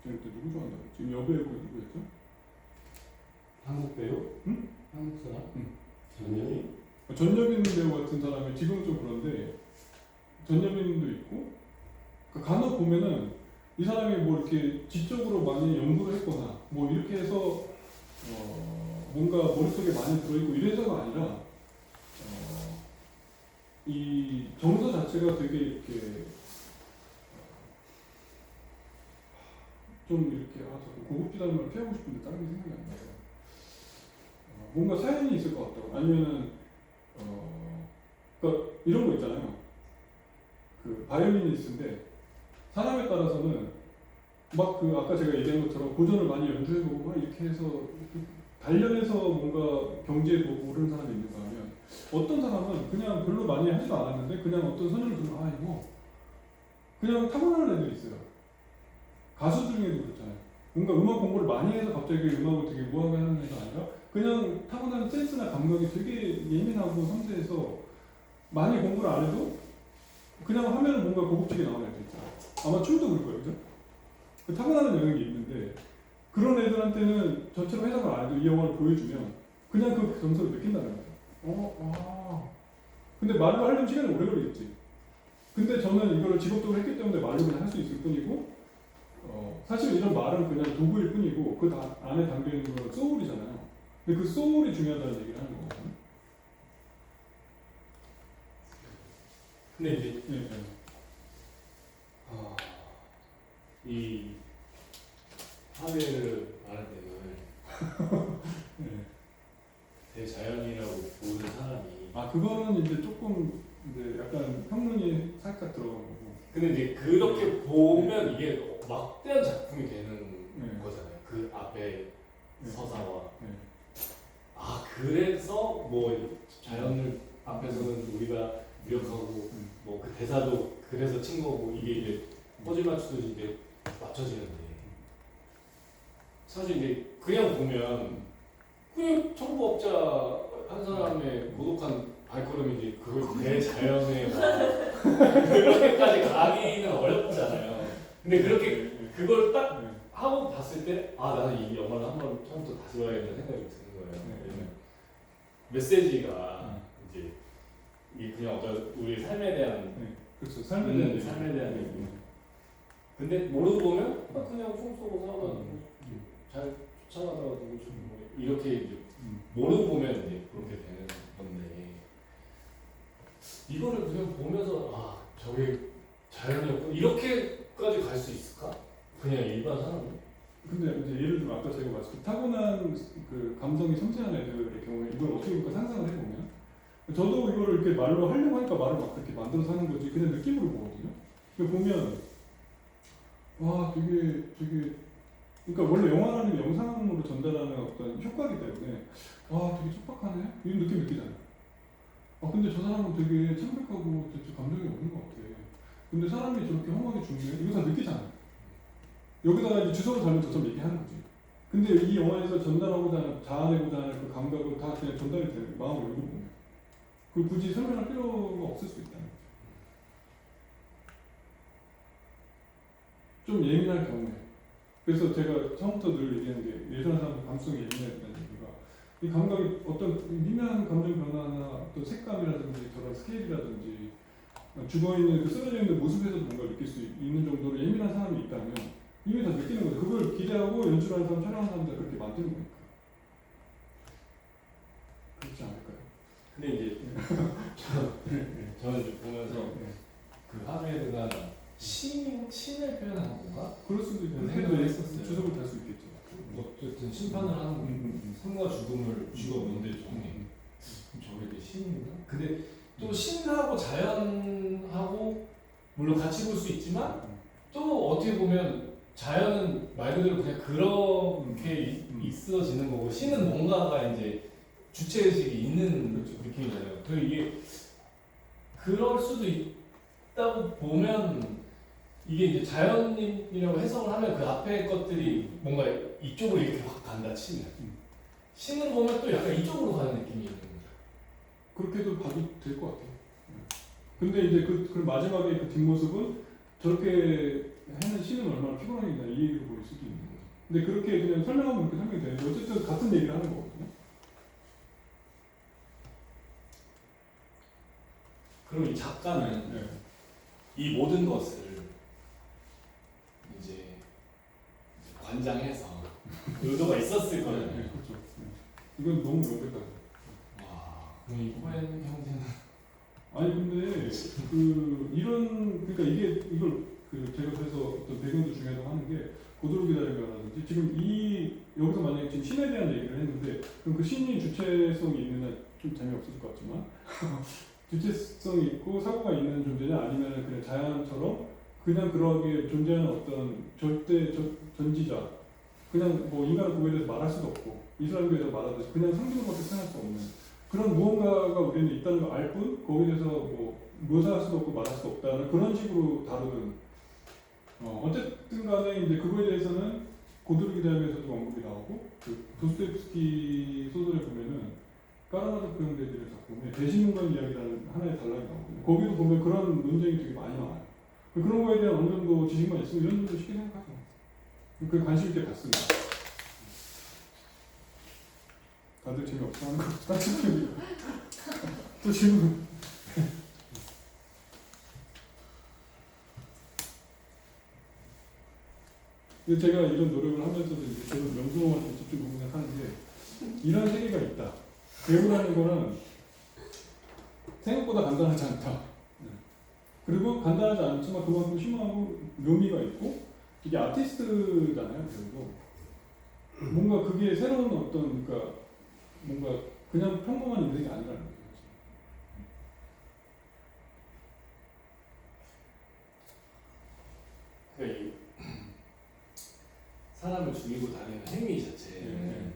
그때 누구 좋아한다고 지금 여배우가 누구였죠? 한국 배우? 응? 한국 사람? 응. 전현희? 전여빈 배우 같은 사람이 지금은 좀 그런데 전여빈도 있고 간혹 보면은 이 사람이 뭐 이렇게 지적으로 많이 연구를 했거나 뭐 이렇게 해서 뭔가 머릿속에 많이 들어있고 이래서가 아니라 이 정서 자체가 되게 이렇게 좀 이렇게 자꾸 고급지다는 걸 피하고 싶은데 다른 게 생각이 안 나요. 뭔가 사연이 있을 것 같다고. 아니면은 그러니까 이런 거 있잖아요. 그 바이올리니스트인데 사람에 따라서는 막 그 아까 제가 얘기한 것처럼 고전을 많이 연주해보고 막 이렇게 해서 단련해서 뭔가 경지해보고 오르는 사람이 있는가 하면 어떤 사람은 그냥 별로 많이 하지도 않았는데 그냥 어떤 선율을 들으면 아 이거 그냥 타고나는 애들이 있어요. 가수 중에도 그렇잖아요. 뭔가 음악 공부를 많이 해서 갑자기 음악을 되게 우아하게 하는 애가 아니라 그냥 타고나는 센스나 감각이 되게 예민하고 섬세해서 많이 공부를 안 해도 그냥 하면은 뭔가 고급지게 나오는 애들 있잖아요. 아마 춤도 그럴 거예요, 그죠? 그 타고나는 영역이 있는데 그런 애들한테는 전체로 해석을 안 해도 이 영화를 보여주면 그냥 그 정서를 느낀다는 거예요. 근데 말로 하려면 시간이 오래 걸리겠지. 근데 저는 이거를 직업적으로 했기 때문에 말로 그냥 할 수 있을 뿐이고 사실 이런 말은 그냥 도구일 뿐이고 그 안에 담겨있는 건 소울이잖아요. 근데 그 소울이 중요하다는 얘기를 하는 거거든요. 근데 이제 이 하비에르 바르뎀을 대자연이라고 보는 사람이 그거는 이제 조금 이제 약간 평론이 살짝 들어간 거고. 근데 이제 그렇게 보면 이게 막대한 작품이 되는 거잖아요. 그 앞에 서사와 그래서 뭐 자연을 앞에서는 우리가 무력하고 뭐 그 대사도 그래서 친 거고 이게 이제 퍼즐 맞추듯이 이제 맞춰지는데 사실 이제 그냥 보면 그냥 청부업자 한 사람의 고독한 발걸음이지 그걸 대자연에 막 그렇게까지 가기는 어렵잖아요. 근데 그렇게 그걸 딱 하고 봤을 때 아 나는 이 영화를 한번 처음부터 다시 봐야겠다는 생각이 드는 거예요. 왜냐면 메시지가 이제 이게 그냥 어떤 우리 삶에 대한 그렇죠. 삶에 대한 얘기. 근데 모르고 보면 그냥 총 쏘고 싸우다 잘 쫓아가다가 누구 뭐 이렇게 이제 모르고 보면 이제 그렇게 되는 건데 이거를 그냥 보면서 아 저게 자연이었고 이렇게까지 갈 수 있을까? 그냥 일반 사람은? 근데 이제 예를 들면 아까 제가 말씀 타고난 그 감성이 섬세한 애들의 경우에 이걸 어떻게 볼까 상상을 해보면 저도 이거를 이렇게 말로 하려고 하니까 말을 막 그렇게 만들어서 하는 거지 그냥 느낌으로 보거든요. 보면 와 되게 그러니까 원래 영화라는 게 영상으로 전달하는 어떤 효과이기 때문에 와 되게 촉박하네 이런 느낌 느끼잖아요. 아 근데 저 사람은 되게 창백하고 되게 감정이 없는 것 같아. 근데 사람이 저렇게 험하게 죽네 이거 다 느끼잖아요. 여기다가 이제 주소를 달면 저처럼 얘기하는 거지. 근데 이 영화에서 전달하고자 하는 자아내고자 하는 그 감각을 다 그냥 전달이 되는 마음을 열고 보면 그 굳이 설명할 필요가 없을 수 있다는 거죠. 좀 예민할 경우에 그래서 제가 처음부터 늘 얘기하는 게 예전에 사람들 감성이 예민했다는 얘기가 이 감각이 어떤 미묘한 감정 변화나 어떤 색감이라든지 저런 스케일이라든지 죽어있는 그 쓰러져 있는 모습에서도 뭔가 느낄 수 있는 정도로 예민한 사람이 있다면 이미 다 느끼는 거죠. 그걸 기대하고 연출하는 사람, 촬영하는 사람들 그렇게 만드는 거니까. 그렇지 않을까요? 근데 이제 저는 이제 보면서 그 하메드가 신을 표현하는 건가? 그럴 수도 있고 생각을 했었어요. 주석을 달 수 있겠죠. 어쨌든 심판을 하는 삶과 죽음을 쥐가 뭔데 정해. 저게 신인가? 근데 또 신하고 자연하고 물론 같이 볼 수 있지만 또 어떻게 보면 자연은 말 그대로 그냥 그렇게 있어지는 거고 신은 뭔가가 이제 주체의식이 있는 느낌이잖아요. 그 이게 그럴 수도 있다고 보면 이게 이제 자연이라고 해석을 하면 그 앞에 것들이 뭔가 이쪽으로 이렇게 확 간다 치면 신으로 보면 또 약간 이쪽으로 가는 느낌이 있는 거죠. 그렇게도 봐도 될 것 같아요. 근데 이제 그 마지막에 그 뒷모습은 저렇게 해는 신은 얼마나 피곤하겠냐 이 얘기로 보일 수도 있는 거죠. 근데 그렇게 그냥 설명하면 그렇게 설명이 되는데 어쨌든 같은 얘기를 하는 거거든요. 그럼 이 작가는 이 모든 것을 이제 관장해서 의도가 있었을 거잖아요. 그렇죠. 이건 너무 명백하죠. 와, 그럼 이 코엔 형제는 아니 근데 그 이런 그러니까 이걸 그 제가 그래서 어떤 배경도 중요하다고 하는 게 고도로 기다림이라든지 지금 이 여기서 만약에 지금 신에 대한 얘기를 했는데 그럼 그 신이 주체성이 있느냐 좀 재미없을 것 같지만 주체성이 있고 사고가 있는 존재냐 아니면 그냥 자연처럼 그냥 그러하게 존재하는 어떤 절대 전지자 그냥 뭐 인간의 구별에 대해서 말할 수도 없고 이슬람교에서 말하듯이 그냥 상징으로밖에 표현할 수 없는 그런 무언가가 우리는 있다는 걸 알 뿐 거기에 대해서 뭐 묘사할 수도 없고 말할 수도 없다는 그런 식으로 다루는 어쨌든 간에 이제 그거에 대해서는 고도르 기다림에서도 언급이 나오고 그 도스토옙스키 소설에 보면은 까라마조프 형제들의 작품에 대신문관 이야기라는 하나의 단락이 나오거든요. 거기도 보면 그런 논쟁이 되게 많이 나와요. 그런 거에 대한 어느 정도 지식만 있으면 이런 정도 쉽게 생각하죠. 그 관심 있게 봤습니다. 다들 재미없어 하는 거 같아요. 또 질문. 근데 제가 이런 노력을 하면서도 이제 저는 명성한테 집중 공부하는 게 이런 세계가 있다. 배우라는 거는 생각보다 간단하지 않다. 그리고 간단하지 않지만 그만큼 심오하고 묘미가 있고 이게 아티스트잖아요. 그리고 뭔가 그게 새로운 어떤 그러니까 뭔가 그냥 평범한 인생이 아니라는 거죠. 그러니까 이 사람을 죽이고 다니는 행위 자체는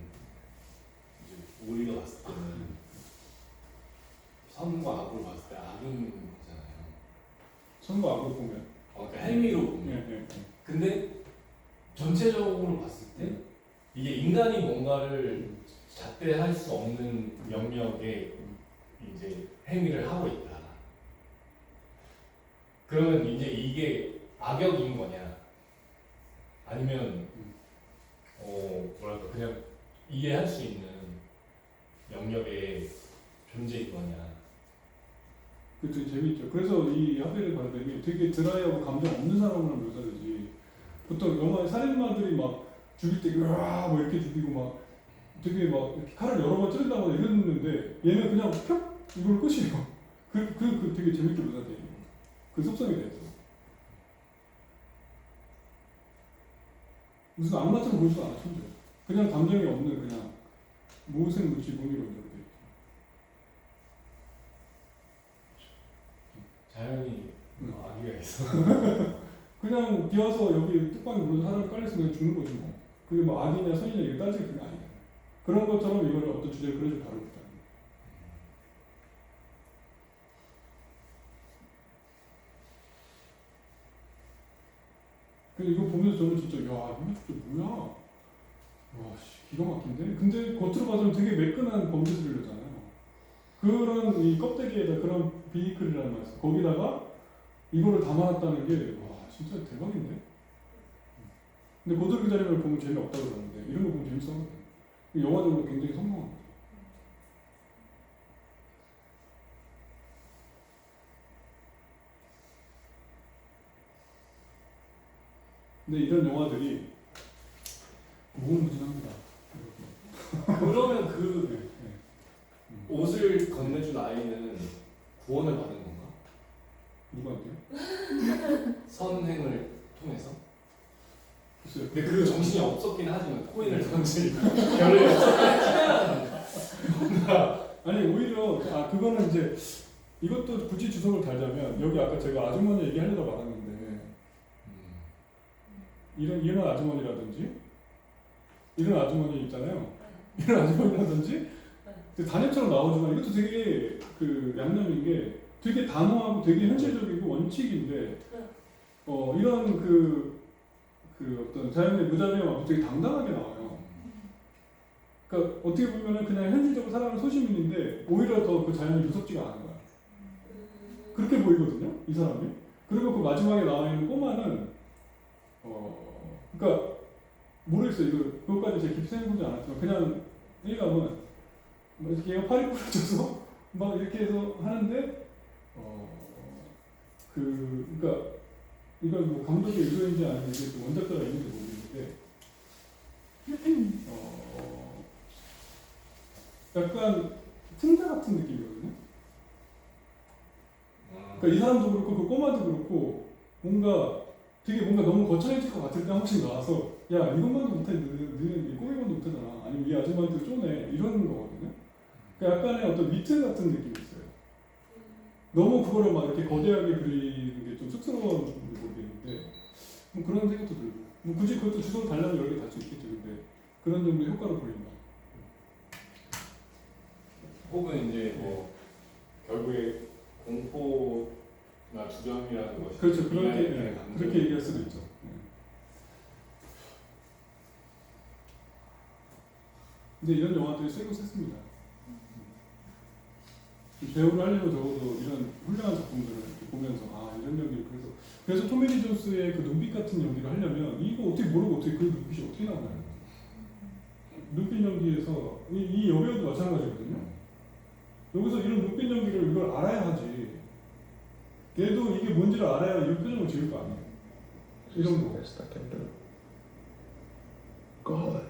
이제 우리가 봤을 때는 선과 악을 봤을 때 악은 선거 악으로 보면. 그러니까 행위로 보면. 예. 근데 전체적으로 봤을 때 이게 인간이 뭔가를 잣대할 수 없는 영역에 이제 행위를 하고 있다. 그러면 이제 이게 악역인 거냐? 아니면 뭐랄까 그냥 이해할 수 있는 영역의 존재인 거냐? 그쵸, 재밌죠. 그래서 이 하베르 바르뎀이 되게 드라이하고 감정 없는 사람으로 묘사되지. 보통 영화의 살인마들이 막 죽일 때 으아 뭐 이렇게 죽이고 막 되게 막 이렇게 칼을 여러 번 찌른다거나 이랬는데 얘는 그냥 펴 이걸 끝이에요. 그 되게 재밌게 묘사돼요. 그 속성에 대해서. 무슨 악마처럼 보이지도 않아, 심지어. 그냥 감정이 없는 그냥 모생 무치 무미로 이렇게 돼 있죠. 자연이 악의가 있어. 그냥 비 와서 여기 뚝방에 물어서 사람이 깔렸으면 그냥 죽는 거지 뭐. 그게 뭐 악이냐 선이냐 이거 따질 그게 아니야. 그런 것처럼 이거를 어떤 주제를 그런 식으로 다루고 있다. 이거 보면서 저는 진짜 야 이거 진짜 뭐야. 와 씨, 기가 막힌데? 근데 겉으로 봐서는 되게 매끈한 범죄스릴러잖아요. 그런 이 껍데기에다 그런 비니클이라는 말 있어. 거기다가 이거를 담아놨다는 게 와 진짜 대박인데? 근데 고들 그 자리를 보면 재미없다고 그러는데 이런 거 보면 재밌어. 영화적으로 굉장히 성공한 거죠. 근데 이런 영화들이 무궁무진합니다. 그러면 그 옷을 건네준 아이는 구원을 받은 건가? 누구한테요? 선행을 통해서? 글쎄요. 근데 그 정신이 없었긴 하지만 코인을 던지 별로 없었긴 아니 오히려 그거는 이제 이것도 굳이 주석을 달자면 여기 아까 제가 아주머니 얘기하려다 말았는데 이런 아주머니라든지 이런 아주머니 있잖아요. 이런 아주머니라든지 단역처럼 나오지만 이것도 되게 그 양념인 게 되게 단호하고 되게 현실적이고 원칙인데 이런 그 어떤 자연의 무자비함하고 되게 당당하게 나와요. 그러니까 어떻게 보면은 그냥 현실적으로 살아가는 소시민인데 오히려 더 그 자연이 무섭지가 않은 거야. 그렇게 보이거든요, 이 사람이. 그리고 그 마지막에 나와 있는 꼬마는 그러니까 모르겠어요. 그것까지 제가 깊이 생각해보지 않았지만 그냥 얘가 뭐 이렇게 얘가 팔이 부러져서 막 이렇게 해서 하는데 그러니까 이건 뭐 감독의 의도인지 아니면 이게 좀 원작자가 있는지 모르겠는데 약간 풍자 같은 느낌이거든요. 그러니까 이 사람도 그렇고 그 꼬마도 그렇고 되게 뭔가 너무 거창해질 것 같을 때 한 번씩 나와서 야 이것만도 못해 너는 꼬리만도 못하잖아 아니면 이 아줌마한테 쪼네 이러는 거거든요. 그러니까 약간의 어떤 위트 같은 느낌이 있어요. 너무 그거를 막 이렇게 거대하게 그리는 게 좀 쑥스러운 모르겠는데 뭐 그런 생각도 들고 뭐 굳이 그것도 주소를 달라면 여러 개 달 수 있겠죠. 근데 그런 정도의 효과를 보인다. 혹은 이제 뭐 결국에 공포나 두려움이라는 것이 그렇죠. 그렇게 얘기할 수도 있죠. 근데 이런 영화들이 세고 셌습니다. 배우를 하려면 적어도 이런 훌륭한 작품들을 보면서 이런 연기를 그래서 토미리 존스의 그 눈빛 같은 연기를 하려면 이거 어떻게 모르고 어떻게 그 눈빛이 어떻게 나오나요? 눈빛 연기에서 이 여배우도 마찬가지거든요. 여기서 이런 눈빛 연기를 이걸 알아야 하지. 걔도 이게 뭔지를 알아야 이런 표정을 지을 거 아니에요. 이런 거. God.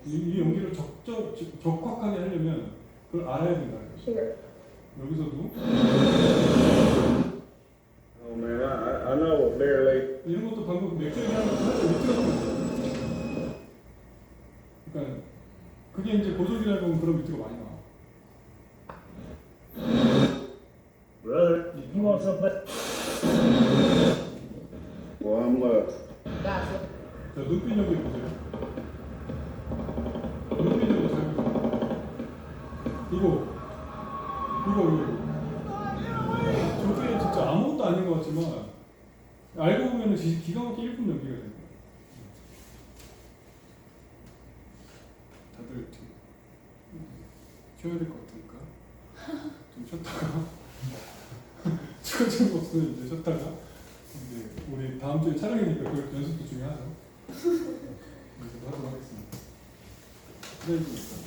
이 연기를 적확하게 하려면 그걸 알아야 된다는 거죠. 여기서도 Oh man, I know barely. 이런 것도 방금 맥주 얘기하면서 살짝 위트가 그러니까 그게 이제 고속이라 보면 그런 위트가 많이 나와. Brother, you want something? Well, I'm 자, 눈빛 연기 보세요. 눈빛 연기 잘 보세요. 저게 진짜 아무것도 아닌 것 같지만 알고 보면은 기가 막히게 1분 연기가 된 거야. 다들 쉬어야 될 것 같으니까 좀 쉬었다가 추가적인 없으면 이제 쉬었다가 이제 우리 다음 주에 촬영이니까 그 연습도 중요하죠. 연습도 하도록 하겠습니다. 기다리고 있어요.